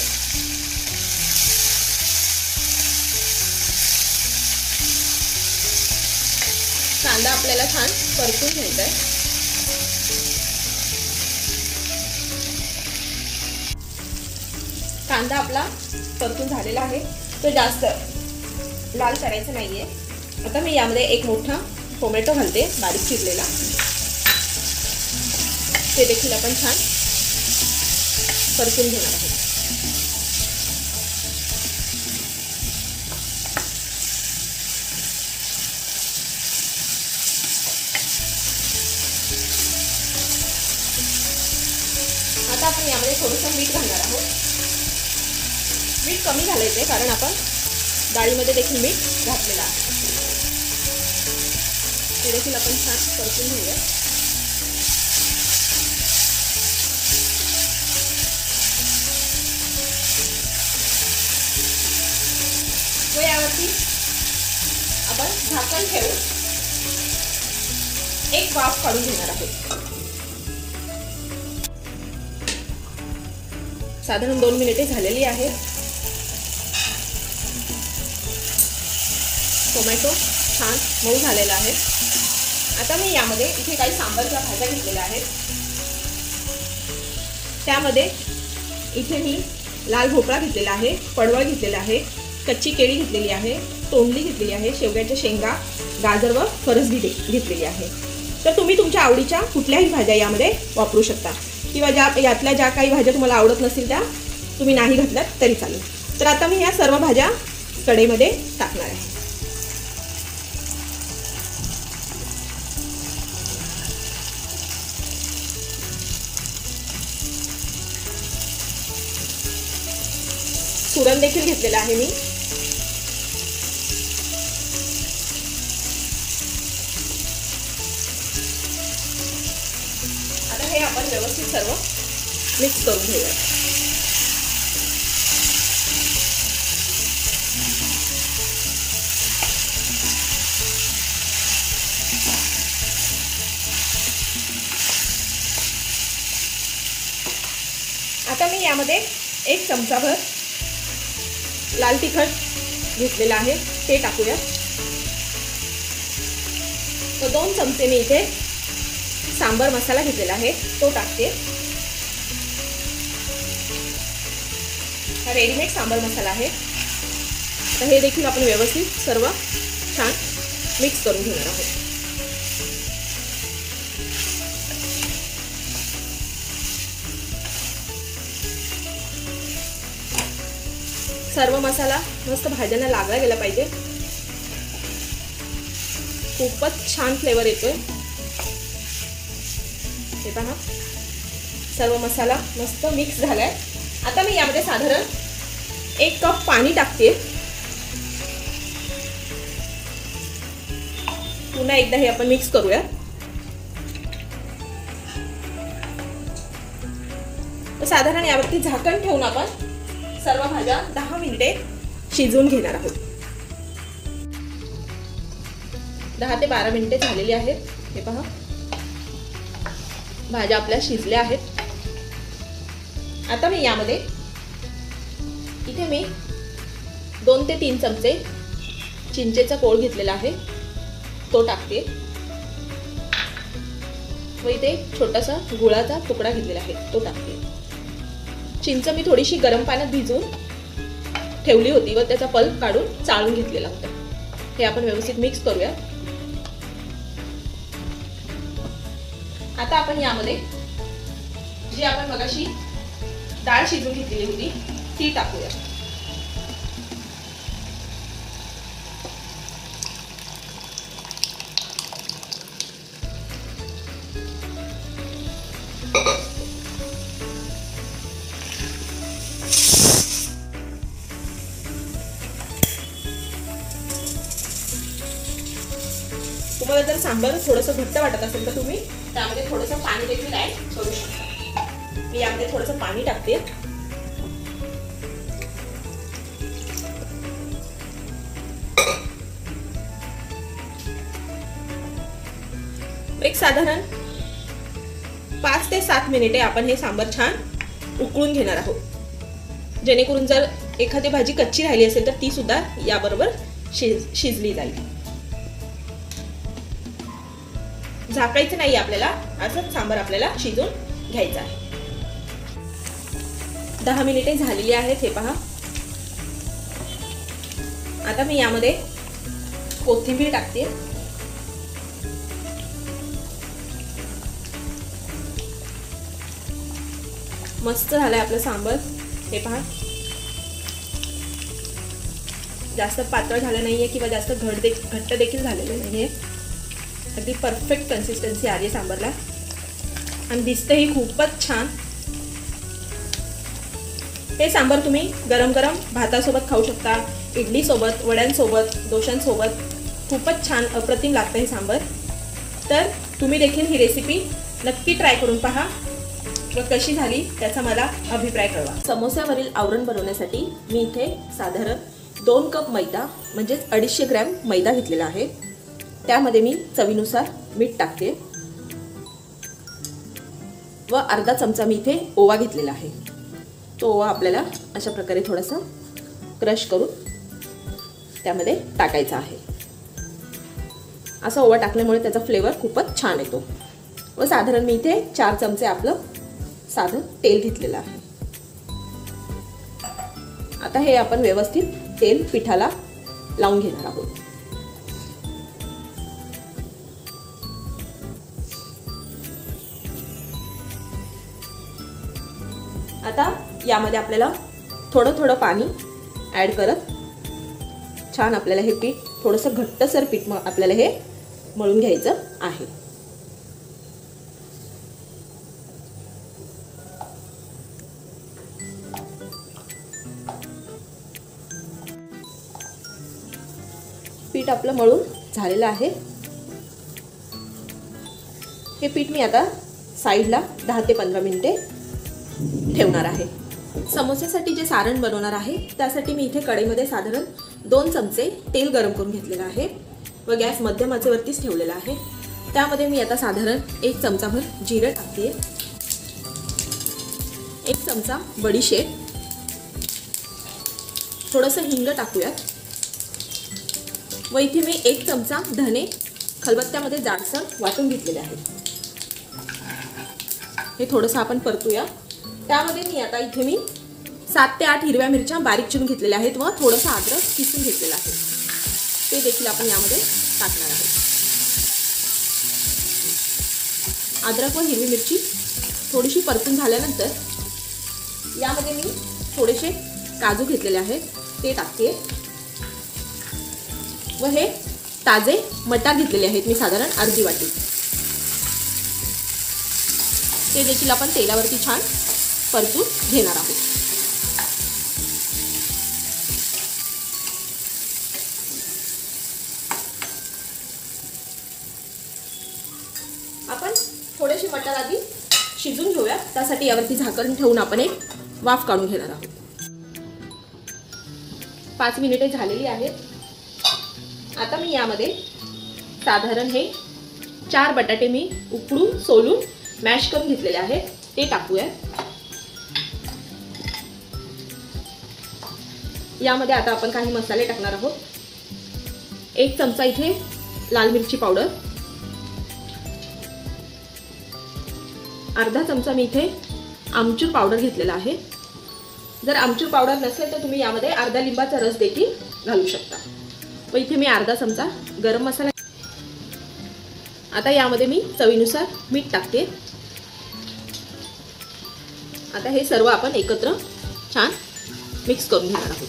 Speaker 1: कांदा आपल्याला छान परतून घ्यायचा आहे. कांदा आपला परतून झालेला आहे. तो जास्त लाल करायचा नाहीये. आता मी यामध्ये 1 मोठा टोमॅटो घालते बारीक चिरलेला. ते देखील आपण छान परतून घेणार आहोत. आता आपण यामध्ये थोडंसं मीठ घालणार आहोत. मीठ कमी घालायचं आहे कारण आपण डाळीमध्ये देखील मीठ घातलेलं आहे. ते देखील आपण छान परतून घेऊया. व यावरती आपण झाकण ठेवून एक वाफ काढून घेणार आहोत. साधारण 2 मिनिटे झालेली आहेत. टोमॅटो छान मऊ झालेला आहे. आता मी यामध्ये इथे काही सांबारच्या भाज्या घेतलेल्या आहेत. त्यामध्ये इथे मी लाल भोपळा घेतलेला आहे, पडवळ घेतलेला आहे, कच्ची केळी घेतलेली आहे, तोंडली घेतलेली आहे, शेवग्याच्या शेंगा, गाजर व फरसबी घेतलेली आहे. तर तुम्ही तुमच्या आवडीच्या कुठल्याही भाज्या यामध्ये वापरू शकता किंवा यातल्या ज्या काही भाज्या तुम्हाला आवडत नसतील त्या तुम्ही नाही घातल्यात तरी चालेल. तर आता मी या सर्व भाज्या कढईमध्ये टाकणार आहे. सुरण देखील घेतलेला आहे मी. आता हे आपण व्यवस्थित सर्व मिक्स करून घेऊया. आता मी यामध्ये 1 चमचाभर लाल तिखट घेतलेलं आहे ते टाकूया. तो 2 चमचे मी इथे सांबर मसाला घेतलेला आहे तो टाकते. हा रेडीमेड सांबर मसाला आहे. तर हे देखील आपण व्यवस्थित सर्व छान मिक्स करून घेणार आहोत. सर्व मसाला मस्त भाज्यांना लागला गेला पाहिजे. खूपच छान फ्लेवर येतोय. हे पहा सर्व मसाला मस्त मिक्स झालाय. आता मी यामध्ये साधारण 1 कप पाणी टाकते. पुन्हा एकदा हे आपण मिक्स करूया. तर साधारण यावरती झाकण ठेवून आपण सर्व भाज्या 10 मिनिटे शिजवून घेणार आहोत. 10 ते 12 मिनिटे झालेली आहेत. हे पहा भाज्या आपल्या शिजल्या आहेत. आता मी यामध्ये इथे मी 2 ते 3 चमचे चिंचेचा कोळ घेतलेला आहे तो टाकते व इथे छोटासा गुळाचा तुकडा घेतलेला आहे तो टाकते. चिंच मी थोडीशी गरम पाण्यात भिजवून ठेवली होती व त्याचा पल्प काढून चाळून घेतलेला होता. हे आपण व्यवस्थित मिक्स करूया. आता आपण यामध्ये जी आपण मगाशी डाळ शिजवून घेतलेली होती ती टाकूया. तुम्हाला जर सांबार थोडंसं घट्ट वाटत असेल तर तुम्ही त्यामध्ये थोडंसं पाणी देखील ऍड करू शकता. मी यामध्ये थोडंसं पाणी टाकते. एक साधारण 5 ते 7 मिनिटे आपण हे सांबार छान उकळून घेणार आहोत. जेणेकरून जर एखादी भाजी कच्ची राहिली असेल तर ती सुद्धा याबरोबर शिजली जाईल. झाकायचं नाही आपल्याला, असंच सांबार आपल्याला शिजून घ्यायचं आहे. 10 मिनिटे झालेली आहेत. हे पहा आता मी यामध्ये कोथिंबीर टाकते. मस्त झालंय आपलं सांबार. हे पहा जास्त पातळ झालं नाहीये किंवा जास्त घट्ट देखील झालेलं नाहीये. अगदी परफेक्ट कन्सिस्टन्सी आली सांबारला आणि दिसतंही खूपच छान. हे सांबार तुम्ही गरम गरम भातासोबत खाऊ शकता, इडली सोबत, वड्यांसोबत, डोशांसोबत. खूपच छान अप्रतिम लागतं हे सांबार. तर तुम्ही देखील ही रेसिपी नक्की ट्राय करून पहा व कशी झाली त्याचा मला अभिप्राय कळवा. समोस्यावरील आवरण बनवण्यासाठी मी इथे साधारण 2 कप मैदा म्हणजेच 250 ग्रॅम मैदा घेतलेला आहे. त्यामध्ये मी चवीनुसार मीठ टाकते व अर्धा चमचा मी इथे ओवा घेतलेला आहे. तो ओवा आपल्याला अशा प्रकारे थोडासा क्रश करून त्यामध्ये टाकायचा आहे. असा ओवा टाकल्यामुळे त्याचा फ्लेवर खूपच छान येतो. व साधारण मी इथे 4 चमचे आपलं साधं तेल घेतलेलं आहे. आता हे आपण व्यवस्थित तेल पिठाला लावून घेणार आहोत. आता यामध्ये आपल्याला थोडं थोडं पाणी ॲड करत छान आपल्याला हे पीठ थोडंसं घट्टसर पीठ आपल्याला हे मळून घ्यायचं आहे. पीठ आपलं मळून झालेलं आहे. हे पीठ मी आता साईडला 10 ते 15 मिनिटे ठेवणार आहे. समोसेसाठी जे सारण बनवणार आहे त्यासाठी मी इथे कढईमध्ये साधारण 2 चमचे तेल गरम करून घेतलेलं आहे व गॅस मध्यम आचेवरतीच ठेवलेला आहे. त्यामध्ये मी आता साधारण 1 चमचाभर जिरं टाकते, 1 चमचा बडीशेप, थोडंसं हिंग टाकूयात व इथे मी 1 चमचा धने खलबत्त्यामध्ये जाडसर वाटून घेतलेले आहेत. हे थोडंसं आपण परतूया. त्यामध्ये मी आता इथे मी 7 ते 8 हिरव्या मिरच्या बारीक चिरून घेतलेल्या आहेत व थोडंसं अद्रक किसून घेतलेलं आहे. ते देखील आपण यामध्ये टाकणार आहोत. अद्रक व हिरवी मिरची थोडीशी परतून झाल्यानंतर यामध्ये मी थोडेसे काजू घेतलेले आहेत ते टाकते व हे ताजे मटार घेतलेले आहेत मी साधारण अर्धी वाटी. ते देखील आपण तेलावरती छान परतून घेणार आहोत. आपण थोडेसे मटार आधी शिजून घेऊया. त्यासाठी यावरती झाकण ठेवून आपण एक वाफ काढून घेणार आहोत. 5 मिनिटे झालेली आहेत. आता मी यामध्ये साधारण हे 4 बटाटे मी उकडून सोलून मॅश करून घेतलेले आहेत ते टाकूया. यामध्ये आता आपण काही मसाले टाकणार आहोत. 1 चमचा इथे लाल मिरची पावडर, अर्धा चमचा मी इथे आमचूर पावडर घेतलेला आहे. जर आमचूर पावडर नसेल तर तुम्ही यामध्ये अर्धा लिंबाचा रस देखील घालू शकता. व इथे मी अर्धा चमचा गरम मसाला. आता यामध्ये मी चवीनुसार मीठ टाकते. आता हे सर्व आपण एकत्र छान मिक्स करून घेणार आहोत.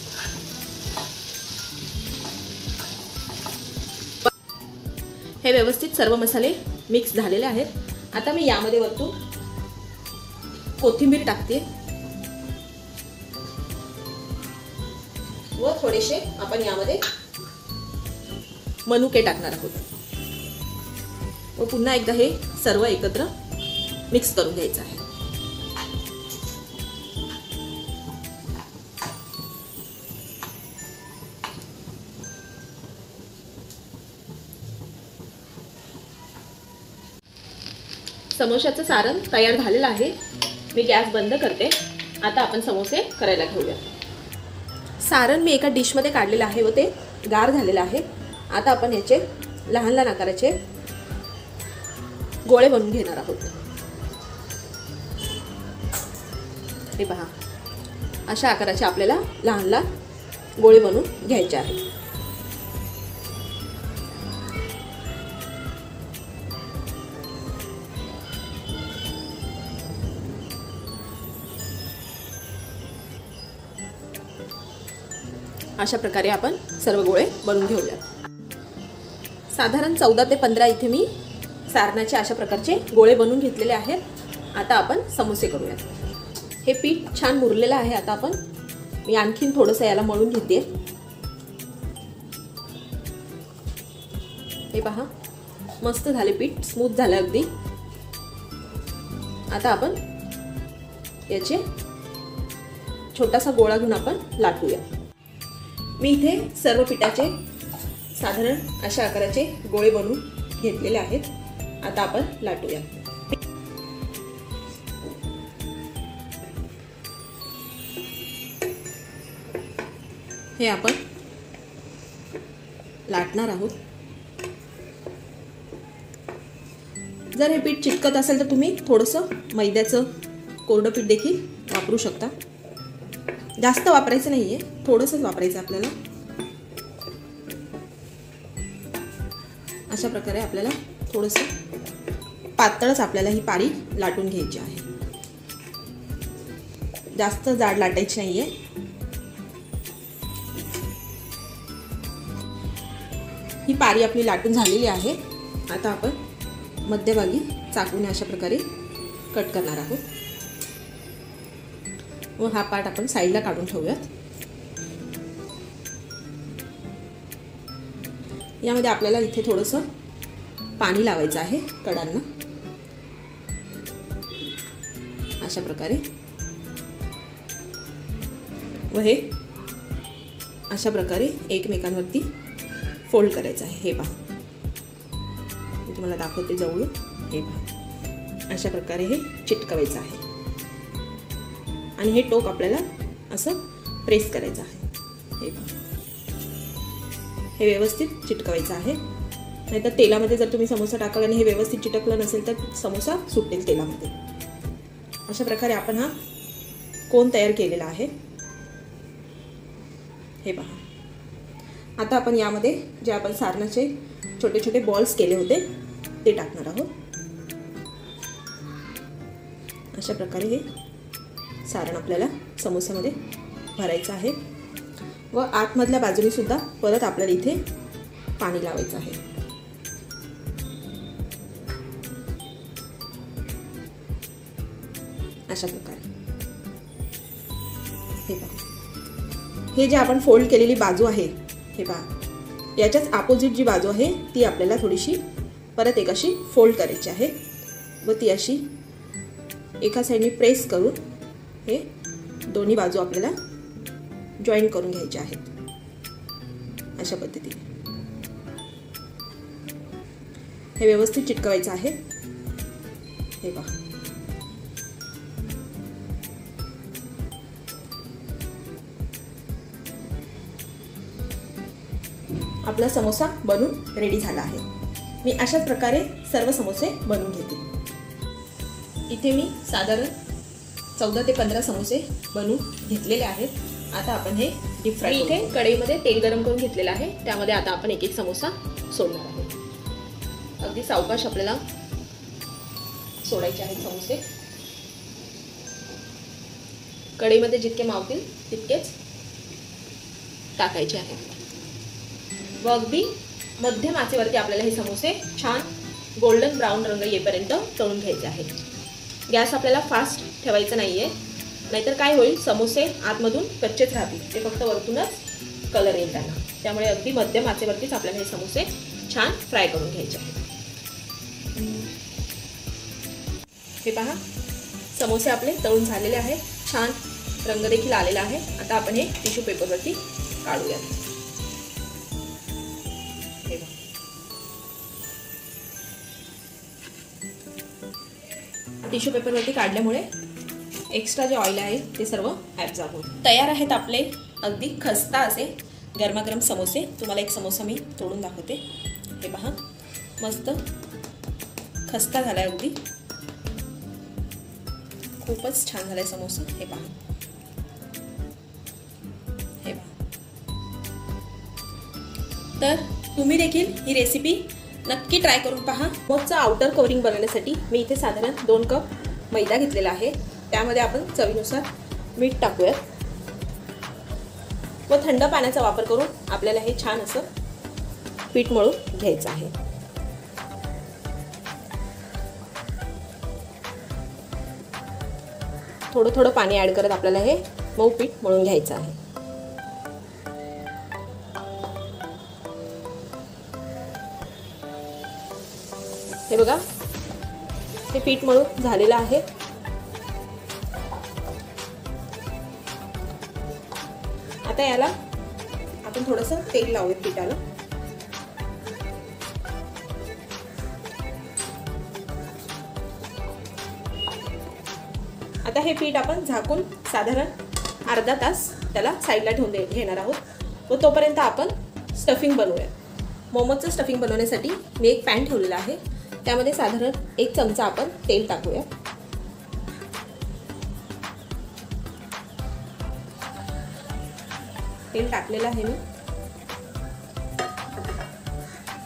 Speaker 1: हे व्यवस्थित सर्व मसाले मिक्स झालेले आहेत. आता मी यामध्ये वरतून कोथिंबीर टाकते व थोडेसे आपण यामध्ये मनुके टाकणार आहोत व पुन्हा एकदा हे सर्व एकत्र मिक्स करून घ्यायचं आहे. समोशाचं सारण तयार झालेलं आहे. मी गॅस बंद करते. आता आपण समोसे करायला घेऊया. सारण मी एका डिशमध्ये काढलेलं आहे व ते गार झालेलं आहे. आता आपण याचे लहान लहान आकाराचे गोळे बनवून घेणार आहोत. हे पहा, अशा आकाराचे आपल्याला लहान लहान गोळे बनवून घ्यायचे आहेत. अशा प्रकारे आपण सर्व गोळे बनवून घेऊया. साधारण 14 ते 15 इथे मी सारणाचे अशा प्रकारचे गोळे बनवून घेतलेले आहेत. आता आपण समोसे करूया. हे पीठ छान मुरलेलं आहे. आता आपण मी आणखीन थोडंसं याला मळून घेते. हे पहा, मस्त झाले पीठ, स्मूथ झालं अगदी. आता आपण याचे छोटासा गोळा घेऊन आपण लाटूया. मी इथे सर्व पिठाचे साधारण अशा आकाराचे गोळे बनवून घेतलेले आहेत. आता आपण लाटूया. हे आपण लाटणार आहोत. जर हे पीठ चिटकत असेल तर तुम्ही थोडंसं मैद्याचं कोरडं पीठ देखील वापरू शकता. जास्त वापरायचं नाही आहे, थोडंसंच वापरायचं आपल्याला. अशा प्रकारे आपल्याला थोडंसं पातळच आपल्याला ही पारी लाटून घ्यायची आहे. जास्त जाड लाटायची नाही आहे. ही पारी आपली लाटून झालेली आहे. आता आपण मध्यभागी चाकूने अशा प्रकारे कट करणार आहोत व हा पार्ट आपण साईडला काढून ठेवूयात. यामध्ये आपल्याला इथे थोडंसं पाणी लावायचं आहे कडांना. अशा प्रकारे व हे अशा प्रकारे एकमेकांवरती फोल्ड करायचं आहे. हे पहा, मी तुम्हाला दाखवते जवळून. हे पहा, अशा प्रकारे हे चिटकवायचं आहे आणि हे टोक आपल्याला असं प्रेस करायचं आहे. हे पहा, हे व्यवस्थित चिटकवायचं आहे. नाहीतर तेलामध्ये जर तुम्ही समोसा टाकला आणि हे व्यवस्थित चिटकलं नसेल तर समोसा सुटेल तेलामध्ये. अशा प्रकारे आपण हा कोन तयार केलेला आहे. हे पहा, आता आपण यामध्ये जे आपण सारणाचे छोटे छोटे बॉल्स केले होते ते टाकणार आहोत. अशा प्रकारे हे सारण आपल्याला समोसामध्ये भरायचं आहे व आतमधल्या बाजूने सुद्धा परत आपल्याला इथे पाणी लावायचं आहे. अशा प्रकारे हे पहा, हे जे आपण फोल्ड केलेली बाजू आहे, हे पहा, याच्याच अपोजिट जी बाजू आहे ती आपल्याला थोडीशी परत एक अशी फोल्ड करायची आहे व ती अशी एका साईडने प्रेस करून हे दोन्ही बाजू आपल्याला जॉईन करून घ्यायचे आहेत. अशा पद्धतीने हे व्यवस्थित चिटकवायचं आहे. हे पहा, आपला समोसा बनून रेडी झाला आहे. मी अशाच प्रकारे सर्व समोसे बनवून घेते. इथे मी साधारण 14 ते 15 समोसे बनवून घेतलेले आहेत. आता आपण हे डीप फ्राय. इथे कढईमध्ये तेल गरम करून घेतलेलं आहे. त्यामध्ये आता आपण एक एक समोसा सोडणार आहोत. अगदी सावकाश आपल्याला सोडायचे आहेत समोसे. कढईमध्ये जितके मावतील तितकेच टाकायचे आहेत व अगदी मध्यम आचेवरती आपल्याला हे समोसे छान गोल्डन ब्राऊन रंग येईपर्यंत तळून घ्यायचे आहेत. गॅस आपल्याला फास्ट ठेवायचा नाही आहे, नाहीतर काय होईल, समोसे आतमधून कच्चेच राहतील. ते फक्त वरतूनच कलर येईल त्यांना. त्यामुळे अगदी मध्यम आचेवरतीच आपल्याला हे समोसे छान फ्राय करून घ्यायचे आहेत. हे पहा, समोसे आपले तळून झालेले आहेत. छान रंग देखील आलेला आहे. आता आपण हे टिश्यू पेपरवरती काढूयात. टिश्यू पेपरवरती काढल्यामुळे एक्स्ट्रा जे ऑइल आहे ते सर्व ॲब्झॉर्ब होईल. तयार आहेत आपले अगदी खस्ता असे गरमागरम समोसे. तुम्हाला एक समोसा मी तोडून दाखवते. हे पहा, मस्त खस्ता झाला आहे. अगदी खूपच छान झाला आहे समोसा. हे पहा, हे पहा. तर तुम्ही देखील ही रेसिपी नक्की ट्राय करून पहा. मोमोजचं आउटर कवरिंग बनवण्यासाठी मी इथे साधारण 2 कप मैदा घेतलेला आहे. त्यामध्ये आपण चवीनुसार मीठ टाकूयात व थंड पाण्याचा वापर करून आपल्याला हे छान असं पीठ मळून घ्यायचं आहे. थोडं थोडं पाणी ॲड करत आपल्याला हे मऊ पीठ मळून घ्यायचं आहे. हे बघा, हे पीठ मळून झालेलं आहे. आता याला आपण थोडंसं तेल लावूया पिठाला. आता हे पीठ आपण झाकून साधारण अर्धा तास त्याला साईडला ठेवून घेणार आहोत व तोपर्यंत आपण स्टफिंग बनवूया. मोमोजचं स्टफिंग बनवण्यासाठी मी एक पॅन ठेवलेला आहे. त्यामध्ये साधारण 1 चमचा आपण तेल टाकूया. तेल टाकलेलं आहे मी.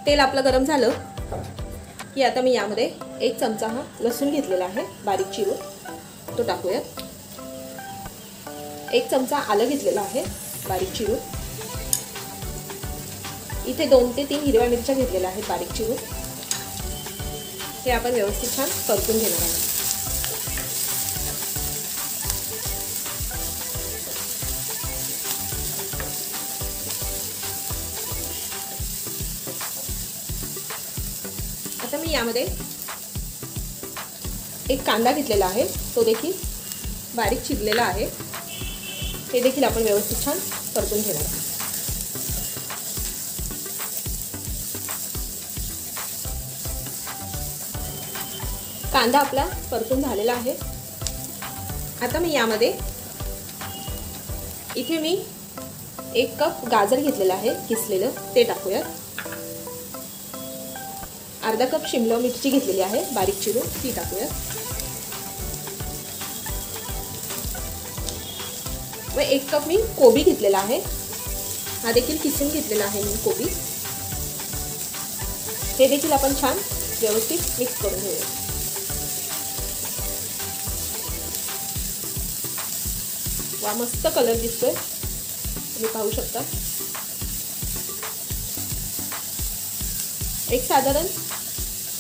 Speaker 1: तेल आपलं गरम झालं की आता मी यामध्ये 1 चमचा हा लसूण घेतलेला आहे बारीक चिरून, तो टाकूया. 1 चमचा आलं घेतलेला आहे बारीक चिरून. इथे 2 ते 3 हिरव्या मिरच्या घेतलेल्या आहेत बारीक चिरून. हे आपण व्यवस्थित छान परतून घेणार आहोत. आता मी यामध्ये एक कांदा घेतलेला आहे, तो देखील बारीक चिरलेला आहे. हे देखील आपण व्यवस्थित छान परतून घेणार आहोत. कांदा आपला परतून झालेला आहे. आता मी यामध्ये इथे मी 1 कप गाजर घेतलेला आहे किसलेलं, ते टाकूयात. अर्धा कप शिमला मिरची घेतलेली आहे बारीक चिरून, ती टाकूयात. व 1 कप मी कोबी घेतलेला आहे, हा देखील किसून घेतलेला आहे मी कोबी. हे देखील आपण छान व्यवस्थित मिक्स करून घेऊया. वा, मस्त कलर दिसतोय, तुम्ही पाहू शकता. एक साधारण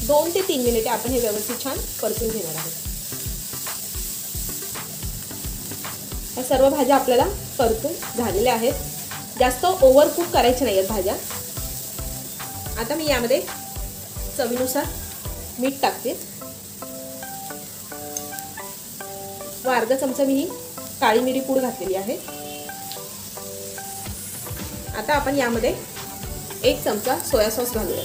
Speaker 1: 2 ते 3 मिनिटे आपण हे व्यवस्थित छान परतून घेणार आहोत. या सर्व भाज्या आपल्याला परतून झालेल्या आहेत. जास्त ओव्हर कुक करायच्या नाही आहेत भाज्या. आता मी यामध्ये चवीनुसार मीठ टाकते व अर्धा चमचा मी ही काळी मिरी पूड घातलेली आहे. आता आपण यामध्ये 1 चमचा सोया सॉस घालूया.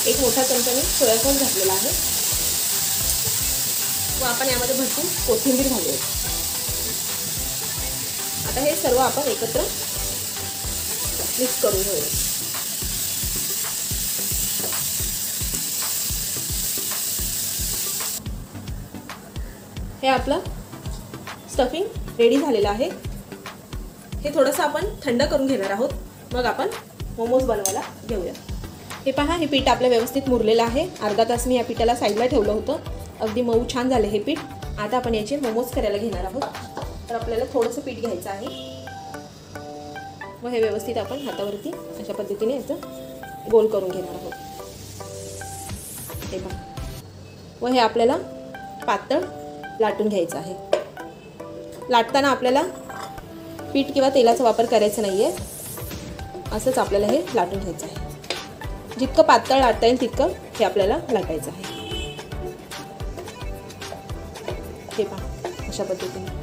Speaker 1: 1 मोठा चमचा मी सोया सॉस घातलेला आहे व आपण यामध्ये भरपूर कोथिंबीर घालूया. आता हे सर्व आपण एकत्र मिक्स करून घेऊया. हे आपलं स्टफिंग रेडी झालेलं आहे. हे थोडंसं आपण थंड करून घेणार आहोत, मग आपण मोमोज बनवायला घेऊया. हे पहा, हे पीठ आपलं व्यवस्थित मुरलेलं आहे. अर्धा तास मी या पिठाला साईडला ठेवलं होतं. अगदी मऊ छान झाले हे पीठ. आता आपण याचे मोमोज करायला घेणार आहोत. तर आपल्याला थोडंसं पीठ घ्यायचं आहे व हे व्यवस्थित आपण हातावरती अशा पद्धतीने याचं गोल करून घेणार आहोत. हे पहा, व हे आपल्याला पातळ लाटून घ्यायचं आहे. लाटताना आपल्याला पीठ किंवा तेलाचा वापर करायचा नाही आहे, असंच आपल्याला हे लाटून घ्यायचं आहे. जितकं पातळ लाटता येईल तितकं हे आपल्याला लाटायचं आहे. हे पहा, अशा पद्धतीने.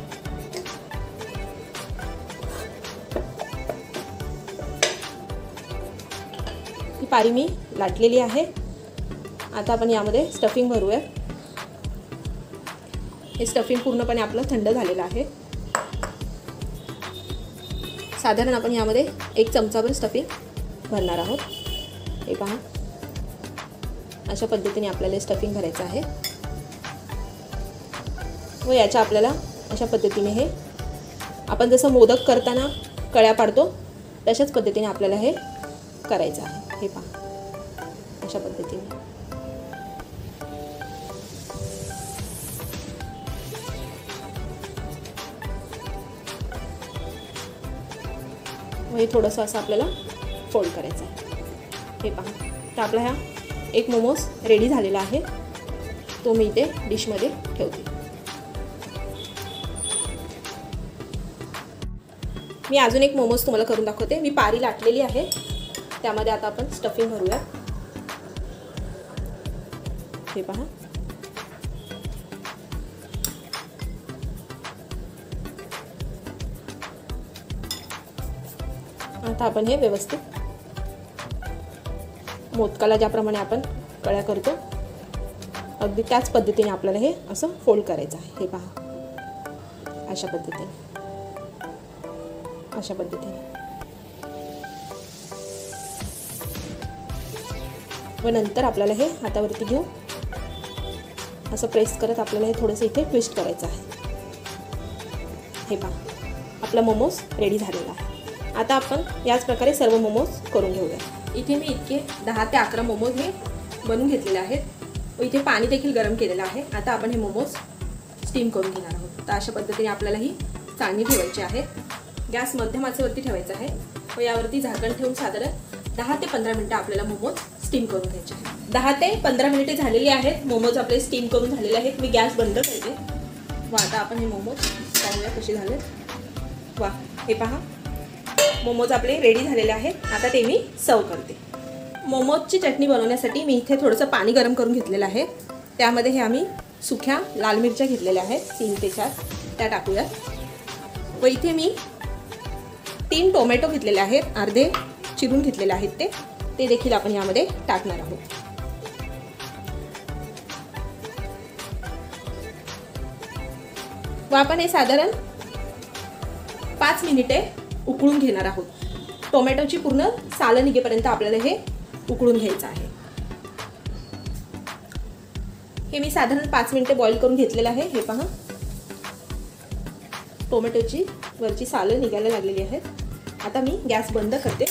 Speaker 1: ही पारी मी लाटलेली आहे. आता आपण यामध्ये स्टफिंग भरूया. हे स्टफिंग पूर्णपणे आपलं थंड झालेलं आहे. साधारण आपण यामध्ये 1 चमचाभर स्टफिंग भरणार आहोत. हे पहा, अशा पद्धतीने आपल्याला स्टफिंग भरायचं आहे व याच्या आपल्याला अशा पद्धतीने हे आपण जसं मोदक करताना कळ्या पाडतो तशाच पद्धतीने आपल्याला हे करायचं आहे. हे पहा, अशा पद्धतीने. हे थोडंसं असं आपल्याला फोल्ड करायचं आहे. हे पहा, तर आपला हा एक मोमोज रेडी झालेला आहे. तो मी इथे डिशमध्ये ठेवते. मी अजून एक मोमोज तुम्हाला करून दाखवते. मी पारी लाटलेली आहे, त्यामध्ये आता आपण स्टफिंग भरूया. हे पहा, आता आपण हे व्यवस्थित मोदकाला ज्याप्रमाणे आपण कळ्या करतो अगदी त्याच पद्धतीने आपल्याला हे असं फोल्ड करायचं आहे. हे पहा, अशा पद्धतीने व नंतर आपल्याला हे हातावरती घेऊन असं प्रेस करत आपल्याला हे थोडंसं इथे ट्विस्ट करायचं आहे. हे पहा, आपला मोमोज रेडी झालेला आहे. आता आपण याच प्रकारे सर्व मोमोज करून घेऊया. इथे मी इतके 10 ते 11 मोमोज हे बनवून घेतलेले आहेत व इथे पाणी देखील गरम केलेलं आहे. आता आपण हे मोमोज स्टीम करून घेणार आहोत. तर अशा पद्धतीने आपल्याला ही चाळणी ठेवायची आहे. गॅस मध्यम आचेवरती ठेवायचा आहे व यावरती झाकण ठेवून साधारण 10 ते 15 मिनिटं आपल्याला मोमोज स्टीम करून घ्यायचे आहे. 10 ते 15 मिनिटे झालेली आहेत. मोमोज आपले स्टीम करून झालेले आहेत. मी गॅस बंद करते व आता आपण हे मोमोज पाहूया कसे झाले. वा, हे पहा, मोमोज आपले रेडी झालेले आहेत. आता ते मी सर्व करते. मोमोजची चटणी बनवण्यासाठी मी इथे थोडंसं पाणी गरम करून घेतलेलं आहे. त्यामध्ये हे आम्ही सुक्या लाल मिरच्या घेतलेल्या आहेत 3 ते 4, त्या टाकूयात. व इथे मी 3 टोमॅटो घेतलेले आहेत, अर्धे चिरून घेतलेले आहेत ते देखील आपण यामध्ये टाकणार आहोत. व आपण हे साधारण 5 मिनिटे उकळून घेणार आहोत. टोमॅटोची पूर्ण सालं निघेपर्यंत आपल्याला हे उकळून घ्यायचं आहे. हे मी साधारण 5 मिनिटे बॉईल करून घेतलेलं आहे. हे पहा, टोमॅटोची वरची सालं निघायला लागलेली आहेत. आता मी गॅस बंद करते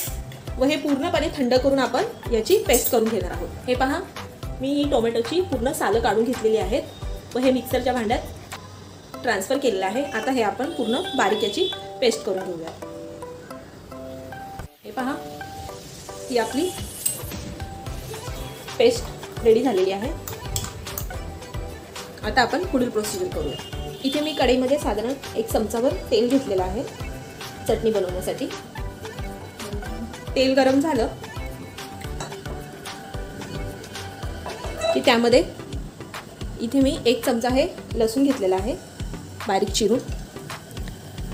Speaker 1: व हे पूर्णपणे थंड करून आपण याची पेस्ट करून घेणार आहोत. हे पहा, मी ही टोमॅटोची पूर्ण सालं काढून घेतलेली आहेत व हे मिक्सरच्या भांड्यात ट्रान्सफर केलेलं आहे. आता हे आपण पूर्ण बारीक याची पेस्ट करून घेऊया. हे पहा, ही आपली पेस्ट रेडी झालेली आहे. आता आपण पुढील प्रोसिजर करूया. इथे मी कढईमध्ये साधारण 1 चमचाभर तेल घेतलेलं आहे चटणी बनवण्यासाठी. तेल गरम झालं की त्यामध्ये इथे मी 1 चमचा हे लसूण घेतलेला आहे बारीक चिरून,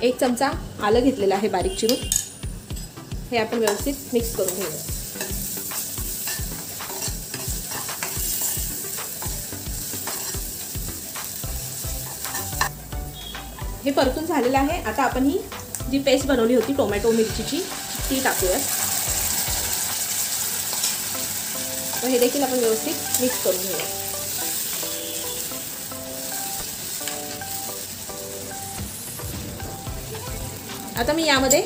Speaker 1: 1 चमचा आलं घेतलेलं आहे बारीक चिरून. हे आपण व्यवस्थित मिक्स करून घेऊया. हे परतून झालेलं आहे. आता आपण ही जी पेस्ट बनवली होती टोमॅटो मिरचीची ती टाकूया व हे देखील आपण व्यवस्थित मिक्स करून घेऊया. आता मी यामध्ये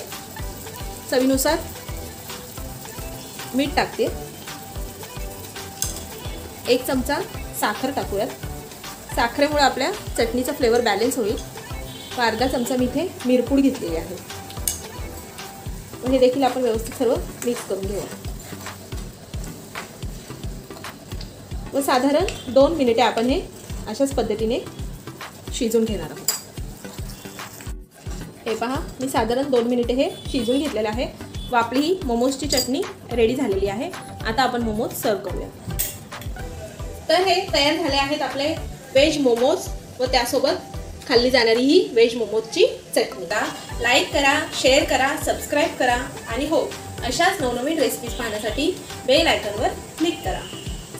Speaker 1: चवीनुसार मीठ टाकते. 1 चमचा साखर टाकूयात. साखरेमुळे आपल्या चटणीचा फ्लेवर बॅलन्स होईल. व अर्धा चमचा मी इथे मिरपूड घेतलेली आहे व हे देखील आपण व्यवस्थित सर्व मिक्स करून घेऊया व साधारण 2 मिनिटे आपण हे अशाच पद्धतीने शिजवून घेणार आहोत. हे पहा, मी साधारण 2 मिनिटे हे शिजवून घेतलेले आहे व आपली ही मोमोजची चटणी रेडी झालेली आहे. आता आपण मोमोज सर्व करूया. तर हे तयार झाले आहेत आपले व्हेज मोमोज व त्यासोबत खाल्ली जाणारी ही व्हेज मोमोजची चटणी. लाईक करा, शेअर करा, सबस्क्राईब करा आणि हो, अशाच नवनवीन रेसिपीज पाहण्यासाठी बेल आयकॉनवर क्लिक करा.